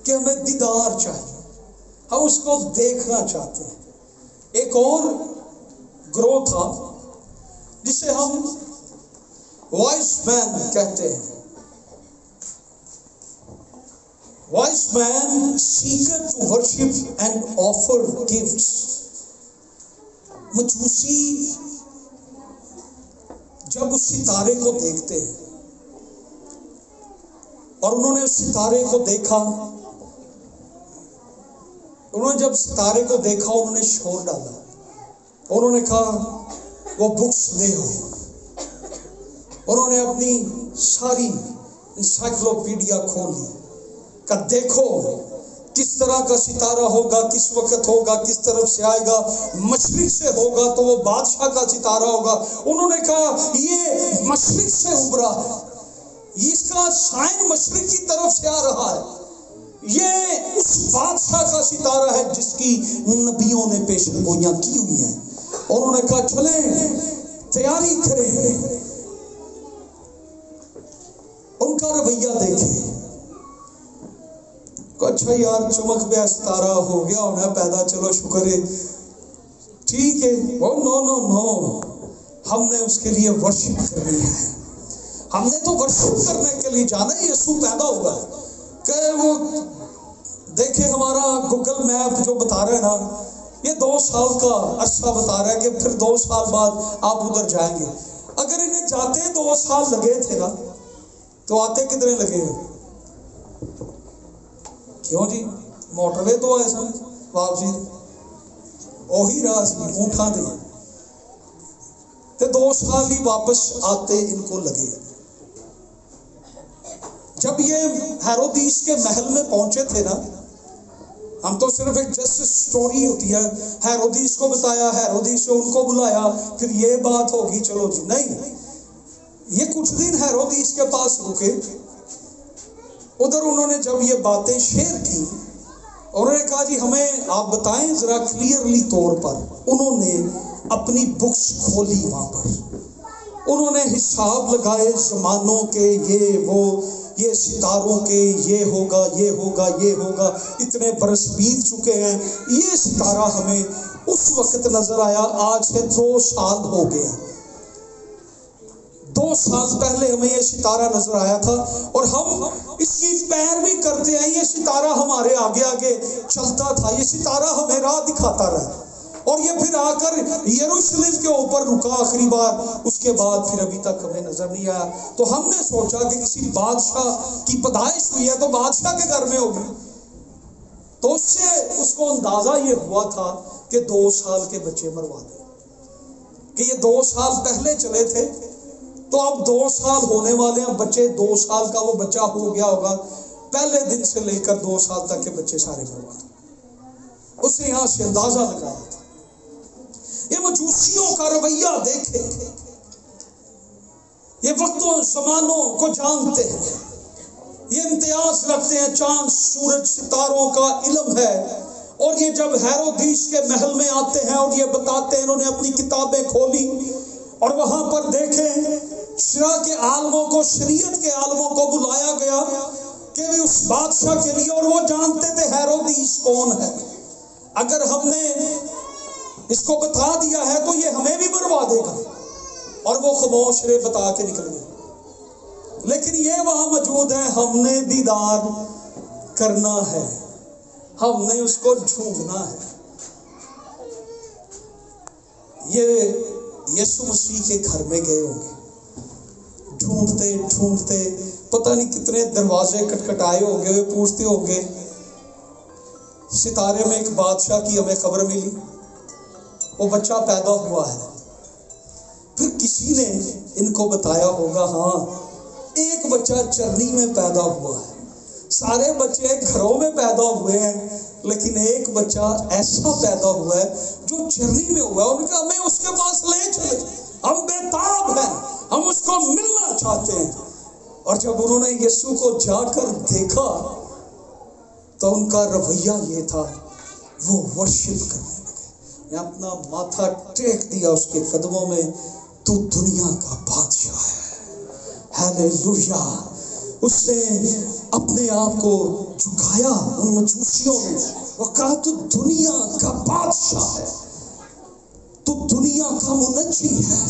کہ ہمیں دیدار چاہیے، ہم اس کو دیکھنا چاہتے ہیں. ایک اور گروہ تھا جسے ہم وائس مین کہتے ہیں. Wise men seeker to worship and offer gifts. مجوسی جب اس ستارے کو دیکھتے ہیں، اور انہوں نے اس ستارے کو دیکھا، انہوں نے جب ستارے کو دیکھا انہوں نے شور ڈالا. انہوں نے کہا وہ بکس لے ہو. انہوں نے اپنی ساری انسائکلوپیڈیا کھول لی کہ دیکھو کس طرح کا ستارہ ہوگا، کس وقت ہوگا، کس طرف سے آئے گا. مشرق سے ہوگا تو وہ بادشاہ کا ستارہ ہوگا. انہوں نے کہا یہ مشرق سے ابھرا ہے، اس کا سائن مشرق کی طرف سے آ رہا ہے. یہ اس بادشاہ کا ستارہ ہے جس کی نبیوں نے پیشن گوئیاں کی ہوئی ہیں. انہوں نے کہا چلیں تیاری کریں. ان کا رویہ دیکھیں. اچھا یار چمک پہ ستارہ ہو گیا ہونا پیدا، چلو شکر ہے، ٹھیک ہے. نو نو نو. ہم نے اس کے لیے ورشپ کرنی ہے. ہم نے تو ورشپ کرنے کے لیے جانا ہے. یسوع پیدا ہوا کہ وہ دیکھیں ہمارا گوگل میپ جو بتا رہا ہے نا، یہ 2 سال کا عرصہ بتا رہا ہے کہ پھر 2 سال بعد آپ ادھر جائیں گے. اگر انہیں جاتے 2 سال لگے تھے نا تو آتے کتنے لگے ہیں؟ کیوں جی؟ موٹر وے تو آئے سن واپسی وہی راہ سی اونٹاں دے تے 2 سال ہی واپس آتے ان کو لگے. جب یہ ہیرودیس کے محل میں پہنچے تھے نا، ہم تو صرف ایک جسٹ سٹوری ہوتی ہے، ہیرودیس کو بتایا، ہیرودیس نے ان کو بلایا، پھر یہ بات ہوگی چلو جی، نہیں. یہ کچھ دن ہیرودیس کے پاس رکے. ادھر انہوں نے جب یہ باتیں شیئر کی، انہوں نے کہا جی ہمیں آپ بتائیں ذرا کلیئرلی طور پر. انہوں نے اپنی بکس کھولی، وہاں پر انہوں نے حساب لگائے زمانوں کے، یہ ستاروں کے، یہ ہوگا یہ ہوگا یہ ہوگا. اتنے برس بیت چکے ہیں، یہ ستارہ ہمیں اس وقت نظر آیا، آج سے 2 سال ہو گئے. 2 سال پہلے ہمیں یہ ستارہ نظر آیا تھا اور ہم اس کی پیروی کرتے ہیں. یہ ستارہ ہمارے آگے آگے چلتا تھا، یہ ستارہ ہمیں راہ دکھاتا رہا اور یہ پھر آ کر یروشلم کے اوپر رکا آخری بار. اس کے بعد پھر ابھی تک ہمیں نظر نہیں آیا. تو ہم نے سوچا کہ کسی بادشاہ کی پیدائش ہوئی ہے تو بادشاہ کے گھر میں ہوگی. تو اس سے اس کو اندازہ یہ ہوا تھا کہ 2 سال کے بچے مروا دیں، کہ یہ 2 سال پہلے چلے تھے تو اب 2 سال ہونے والے ہیں. بچے 2 سال کا وہ بچہ ہو گیا ہوگا، پہلے دن سے لے کر 2 سال تک کے بچے سارے مروا دیں. اس نے یہاں سے اندازہ لگایا تھا. یہ مجوسیوں کا رویہ دیکھے، یہ وقتوں زمانوں کو جانتے ہیں، یہ امتیاز رکھتے ہیں، چاند سورج ستاروں کا علم ہے. اور یہ جب ہیرودیس کے محل میں آتے ہیں اور یہ بتاتے ہیں، انہوں نے اپنی کتابیں کھولی اور وہاں پر دیکھیں شرع کے عالموں کو، شریعت کے عالموں کو بلایا گیا کہ بھی اس بادشاہ کے لیے، اور وہ جانتے تھے ہیرودیس کون ہے. اگر ہم نے اس کو بتا دیا ہے تو یہ ہمیں بھی مروا دے گا. اور وہ خاموش رہے، بتا کے نکل گئے. لیکن یہ وہاں موجود ہے، ہم نے دیدار کرنا ہے، ہم نے اس کو ڈھونڈنا ہے. یہ یسوع مسیح کے گھر میں گئے ہوں گے، ڈھونڈتے ڈھونڈتے پتہ نہیں کتنے دروازے کٹکھٹائے ہوں گے، پوچھتے ہوں گے. ستارے میں ایک بادشاہ کی ہمیں خبر ملی، وہ بچہ پیدا ہوا ہے. پھر کسی نے ان کو بتایا ہوگا ہاں ایک بچہ چرنی میں پیدا ہوا ہے. سارے بچے گھروں میں پیدا ہوئے ہیں لیکن ایک بچہ ایسا پیدا ہوا ہے جو چرنی میں ہوا ہے. ان کا ہمیں اس کے پاس لے چلے، ہم بےتاب ہیں، ہم اس کو ملنا چاہتے ہیں. اور جب انہوں نے یسوع کو جا کر دیکھا تو ان کا رویہ یہ تھا، وہ ورشپ کرنے لگے. نے اپنا ماتھا ٹیک دیا اس کے قدموں میں. تو دنیا کا بادشاہ ہے، ہیلیلویا. اس نے اپنے آپ کو جھکایا ان مجوسیوں نے، وہ کہا تو دنیا کا بادشاہ ہے، تو دنیا کا منجی ہے،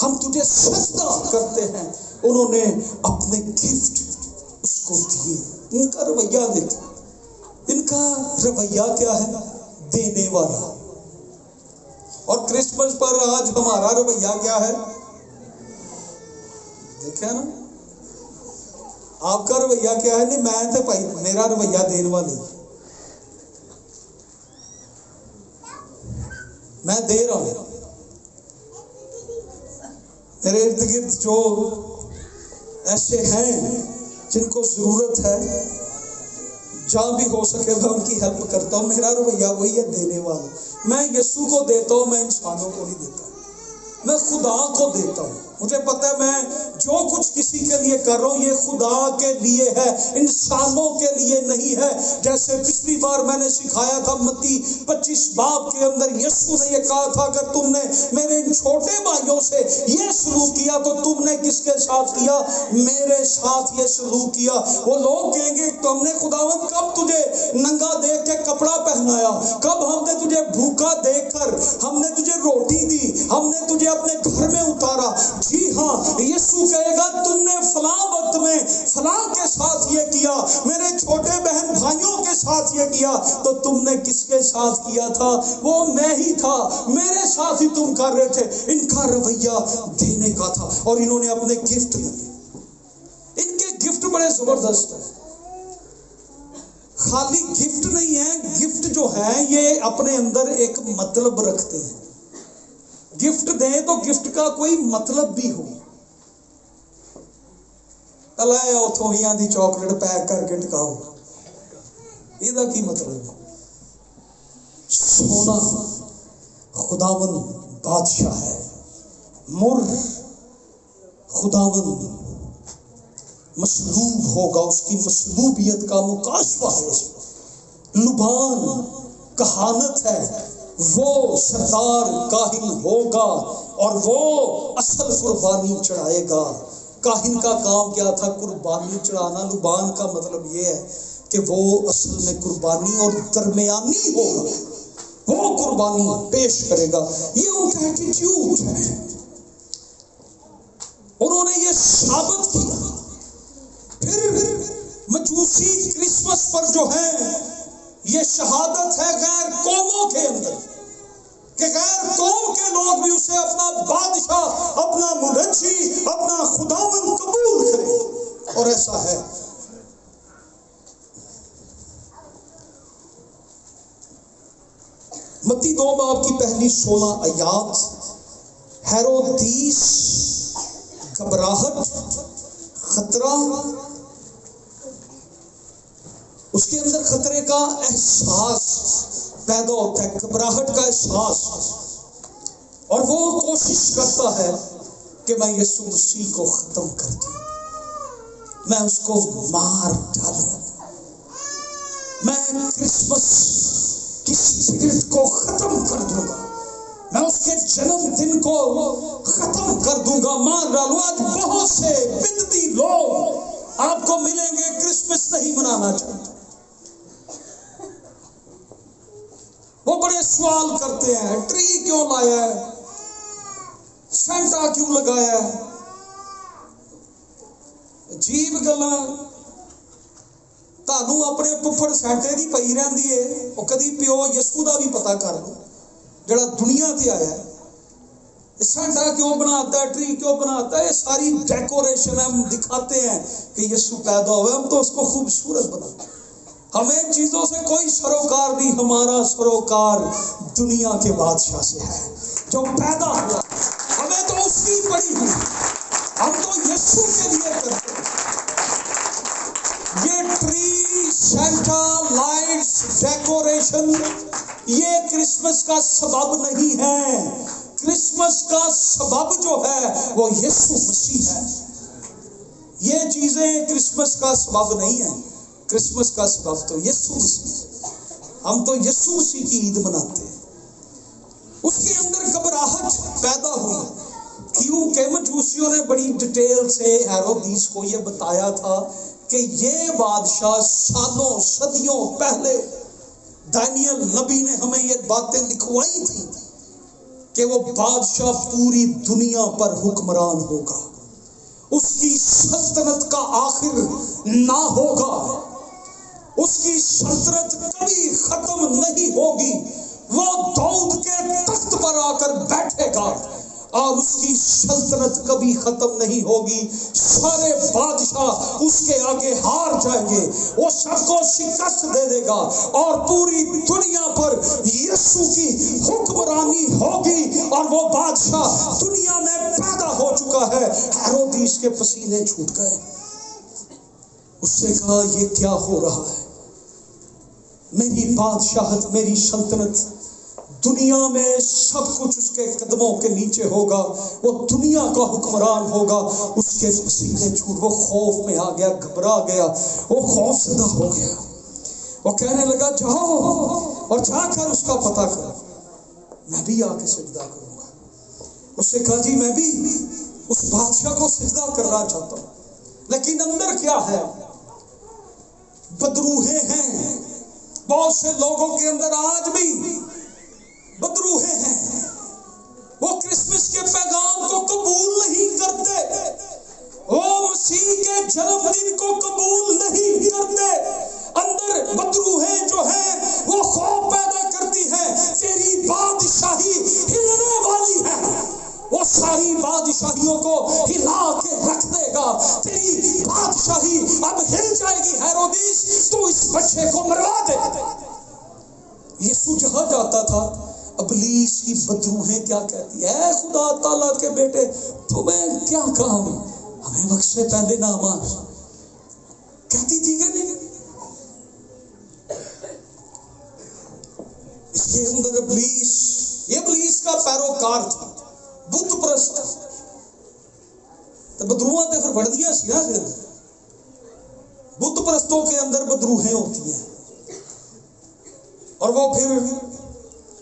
ہم تجھے سجدہ کرتے ہیں. انہوں نے اپنے گفٹ اس کو دیے. ان کا رویہ دیکھیں، ان کا رویہ کیا ہے؟ دینے والا. اور کرسمس پر آج ہمارا رویہ کیا ہے؟ دیکھیں نا، آپ کا رویہ کیا ہے؟ نہیں میں تے بھائی میرا رویہ دین والے، میں دے رہا ہوں. میرے ارد گرد جو ایسے ہیں جن کو ضرورت ہے، جہاں بھی ہو سکے میں ان کی ہیلپ کرتا ہوں. میرا رویہ وہی ہے، دینے والا. میں یسوع کو دیتا ہوں، میں انسانوں کو نہیں دیتا، میں خدا کو دیتا ہوں. مجھے پتہ ہے میں جو کچھ کسی کے لیے کر رہا ہوں یہ خدا کے لیے ہے، انسانوں کے لیے نہیں ہے. جیسے پچھلی بار میں نے سکھایا تھا متی 25 باب کے اندر یسوع نے یہ کہا تھا، اگر تم نے میرے ان چھوٹے بھائیوں سے یہ سلوک کیا تو تم نے کس کے ساتھ کیا؟ میرے ساتھ یہ سلوک کیا۔ وہ لوگ کہیں گے تو ہم نے خداوند کب تجھے ننگا دیکھ کے کپڑا پہنایا؟ کب ہم نے تجھے بھوکا دیکھ کر ہم نے تجھے روٹی دی، ہم نے تجھے اپنے گھر میں اتارا؟ جی ہاں، یسوع کہے گا تم نے فلاں وقت میں فلاں کے ساتھ یہ کیا، میرے چھوٹے بہن بھائیوں کے ساتھ یہ کیا، تو تم نے کس کے ساتھ کیا تھا؟ وہ میں ہی تھا، میرے ساتھ ہی تم کر رہے تھے۔ ان کا رویہ دینے کا تھا، اور انہوں نے اپنے گفٹ میں، ان کے گفٹ بڑے زبردست ہیں۔ خالی گفٹ نہیں ہے، گفٹ جو ہے یہ اپنے اندر ایک مطلب رکھتے ہیں۔ گفٹ دیں تو گفٹ کا کوئی مطلب بھی ہو۔ لے آؤ تھوڑیاں دی چاکلیٹ پیک کر کے ٹکاؤ، یہ کی مطلب ہے؟ سونا خداوند بادشاہ ہے، مر خداوند مصلوب ہوگا، اس کی مصلوبیت کا مکاشفہ ہے اس میں۔ لبان کہانت ہے، وہ سردار کاہن ہوگا اور وہ اصل قربانی چڑھائے گا۔ کاہن کا کام کیا تھا؟ قربانی چڑھانا۔ لبان کا مطلب یہ ہے کہ وہ اصل میں قربانی اور درمیانی ہوگا، وہ قربانی پیش کرے گا۔ یہ ان کا ایٹیٹیوڈ ہے۔ انہوں نے یہ ثابت کیا۔ پھر مجوسی کرسمس پر جو ہے یہ شہادت ہے غیر قوموں کے اندر، کہ غیر قوم کے لوگ بھی اسے اپنا بادشاہ، اپنا منجی، اپنا خداوند قبول کریں، اور ایسا ہے۔ متی 2 باب کی پہلی 16 آیات، ہیرودیس گھبراہٹ، خطرہ، اس کے اندر خطرے کا احساس پیدا ہوتا ہے، گھبراہٹ کا احساس، اور وہ کوشش کرتا ہے کہ میں یسوع مسیح کو ختم کر دوں، میں اس کو مار ڈالوں، میں کرسمس کی اسپرٹ کو ختم کر دوں گا، میں اس کے جنم دن کو ختم کر دوں گا، مار ڈالوں۔ آج بہت سے بدعتی لوگ آپ کو ملیں گے کرسمس نہیں منانا چاہتے، وہ بڑے سوال کرتے ہیں، ٹری کیوں لایا ہے، سینٹا کیوں لگایا ہے، عجیب گلاں۔ تانوں اپنے پپھڑ سینٹے دی پئی رہندی ہے، وہ کدی پیو یسوع دا بھی پتہ کر لو جڑا دنیا تے آیا ہے۔ سینٹا کیوں بناتا ہے، ٹری کیوں بناتا ہے، یہ ساری ڈیکوریشن ہم دکھاتے ہیں کہ یسوع پیدا ہوا، ہم تو اس کو خوبصورت بناتے ہیں۔ ہمیں ان چیزوں سے کوئی سروکار نہیں، ہمارا سروکار دنیا کے بادشاہ سے ہے جو پیدا ہوا، ہمیں تو اس کی پڑی ہے، ہم تو یسوع کے لیے کرتے ہیں۔ یہ ٹری، سینٹا، لائٹس، ڈیکوریشن یہ کرسمس کا سبب نہیں ہے۔ کرسمس کا سبب جو ہے وہ یسوع مسیح ہے۔ یہ چیزیں کرسمس کا سبب نہیں ہیں، کرسمس کا سبب تو یسوع مسیح۔ ہم تو یسوع مسیح کی عید مناتے ہیں۔ اس کے اندر گھبراہٹ پیدا ہوئی کیونکہ مجوسیوں نے بڑی ڈیٹیل سے ہیرودیس کو یہ بتایا تھا کہ یہ بادشاہ سالوں صدیوں پہلے، دانیل نبی نے ہمیں یہ باتیں لکھوائی تھیں کہ وہ بادشاہ پوری دنیا پر حکمران ہوگا، اس کی سلطنت کا آخر نہ ہوگا، اس کی سلطنت کبھی ختم نہیں ہوگی، وہ داؤد کے تخت پر آ کر بیٹھے گا اور اس کی سلطنت کبھی ختم نہیں ہوگی۔ سارے بادشاہ اس کے آگے ہار جائیں گے، وہ سب کو شکست دے دے گا اور پوری دنیا پر یسوع کی حکمرانی ہوگی، اور وہ بادشاہ دنیا میں پیدا ہو چکا ہے۔ ہیرودیس کے پسینے چھوٹ گئے، اس نے کہا یہ کیا ہو رہا ہے، میری بادشاہت، میری سلطنت، دنیا میں سب کچھ اس کے قدموں کے نیچے ہوگا، وہ دنیا کا حکمران ہوگا۔ اس کے پسینے چھوٹ، وہ خوف میں آ گیا، گھبرا گیا، وہ خوف زدہ ہو گیا۔ وہ کہنے لگا جاؤ اور جا کر اس کا پتہ کرو، میں بھی آ کے سجدہ کروں گا۔ اس نے کہا جی میں بھی اس بادشاہ کو سجدہ کرنا چاہتا ہوں، لیکن اندر کیا ہے؟ بدروہیں ہیں. بہت سے لوگوں کے اندر آج بھی بدروہیں ہیں. وہ کرسمس کے پیغام کو قبول نہیں کرتے، وہ مسیح کے جنم دن کو قبول نہیں کرتے. اندر بدروہیں جو ہیں وہ خوف پیدا کرتی ہیں. تیری بادشاہی ہلنے والی ہے، وہ ساری بادشاہیوں کو ہلا کے رکھ دے گا. تیری بادشاہی اب ہل جائے گی. ہیرودیس تو اس بچے کو مروا دے. یسوع جہاں جاتا تھا ابلیس کی بدروہیں کیا کہتی ہے؟ اے خدا تعالیٰ کے بیٹے، تمہیں کیا کام، ہمیں وقت سے پہلے نہ مار. کہتی تھی کہ نہیں؟ اس کے اندر ابلیس کا پیروکار تھا، بت پرست. تو بدروہاں تے پھر بڑھدیاں سی نا. بت پرستوں کے اندر بدروہیں ہوتی ہیں، اور وہ پھر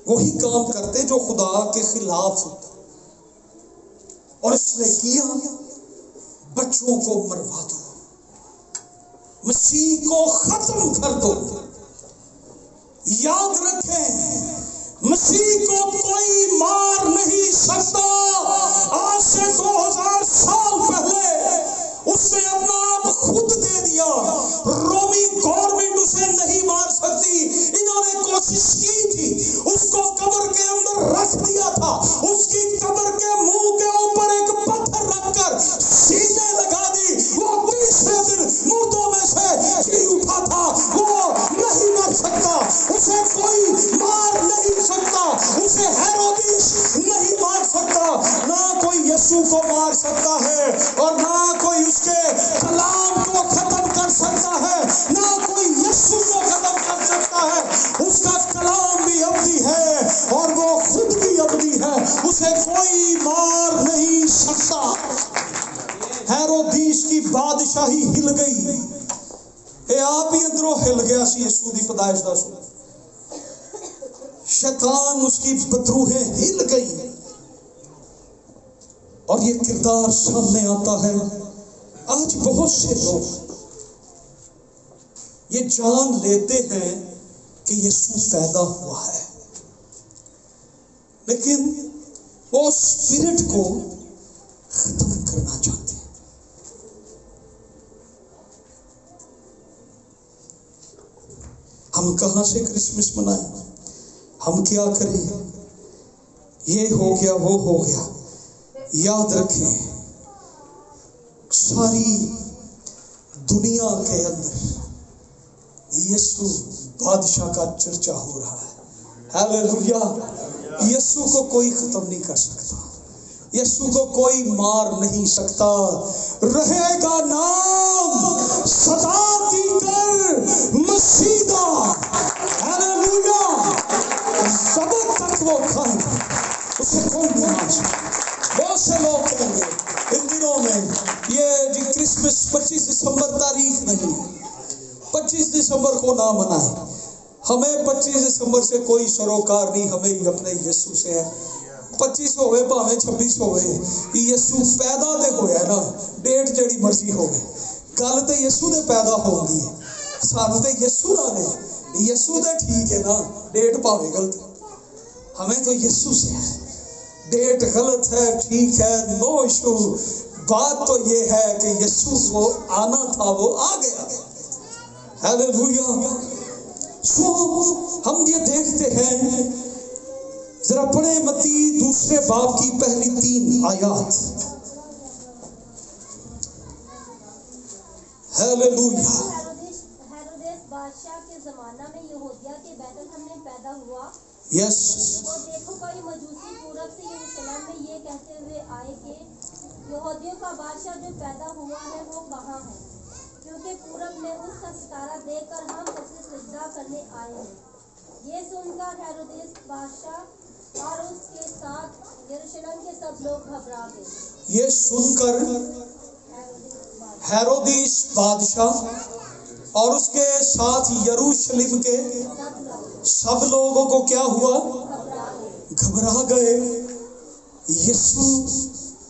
وہی کام کرتے جو خدا کے خلاف ہوتا. اور اس نے کیا، بچوں کو مروا دو، مسیح کو ختم کر دو. یاد رکھیں، مسیح کو کوئی مار نہیں سکتا. آج سے 2000 سال پہلے اس نے اپنا آپ خود دے دیا. رومی گورنمنٹ اسے نہیں مار سکتی. انہوں نے کوشش کی تھی، اس کو قبر کے اندر رکھ دیا تھا. اس کی قبر کے منہ کے اوپر ایک پتھر رکھ کر سینے لگا دی. وہ تیسرے دن مردوں میں سے جی اٹھا تھا. وہ نہیں مر سکتا، اسے کوئی مار نہیں سکتا. اسے ہیرودیس نہیں مار سکتا. نہ کوئی یسوع کو مار سکتا ہے، اور نہ کوئی اس کے کلام کو ختم کر سکتا ہے، نہ کوئی یسوع کو ختم کر سکتا ہے. اس کا کلام بھی ابدی ہے اور وہ خود بھی ابدی ہے. اسے کوئی مار نہیں سکتا. ہیرودیس کی بادشاہی ہل گئی. اے آپ ہی اندروں ہل گیا سی. یسوع دی پیدائش دا سو شیطان اس کی بدروہیں ہل گئی، اور یہ کردار سامنے آتا ہے. آج بہت سے لوگ یہ جان لیتے ہیں کہ یسوع پیدا ہوا ہے، لیکن وہ اسپرٹ کو ختم کرنا چاہتے ہیں. ہم کہاں سے کرسمس منائیں، ہم کیا کریں، یہ ہو گیا وہ ہو گیا. یاد رکھیں، ساری دنیا کے اندر یسوع بادشاہ کا چرچا ہو رہا ہے. ہیلیلویا. یسوع کو کوئی ختم نہیں کر سکتا، یسوع کو کوئی مار نہیں سکتا. رہے گا نام سدا دی کر مسیحا. ہیلیلویا. سب تک وہ کھائیں گے، اسے کوئی نہیں مار سکتا. بہت سے لوگ کہیں گے ان دنوں میں یہ جی کرسمس 25 دسمبر تاریخ نہیں، 25 دسمبر کو نہ منائیں. ہمیں 25 دسمبر سے کوئی سروکار نہیں، ہمیں اپنے یسوع سے ہے. 25 ہوئے بھاویں 26 ہوئے، یسوع پیدا دے ہویا نا. ڈیٹ جڑی مرضی ہوگی، گل تے یسوع دے پیدا ہوندی ہے. سانو تے یسوع نال ہے، یسوع دے ٹھیک ہے نا. ڈیٹ پاوے غلط، ہمیں تو یسوع سے ہے. ڈیٹ غلط ہے، ٹھیک ہے، نو ایشو. بات تو یہ ہے کہ یسوع کو آنا تھا، وہ آ گیا. ہیلیلویا. سو ہم یہ دیکھتے ہیں، ذرا پڑھیں متی 2 باب کی پہلی 3 آیات. ہیلیلویا. ہیرودیس بادشاہ کے زمانہ میں یہودیہ کے بیت لحم میں پیدا ہوا. یس. تو دیکھو کوئی مجوسی پورب سے یروشلم میں یہ کہتے ہوئے آئے کہ یہودیوں کا بادشاہ جو پیدا ہوا ہے وہ کہاں ہے، کیونکہ پورب میں اس کا ستارہ دیکھ کر ہم اسے سجدہ کرنے آئے ہیں. یہ سن کر ہیرودیس بادشاہ اور اس کے ساتھ یروشلم کے سب لوگ گھبرا گئے. یہ سن کر ہیرودیس بادشاہ اور اس کے ساتھ یروشلم کے سب لوگوں کو کیا ہوا؟ گھبرا گئے. یسوع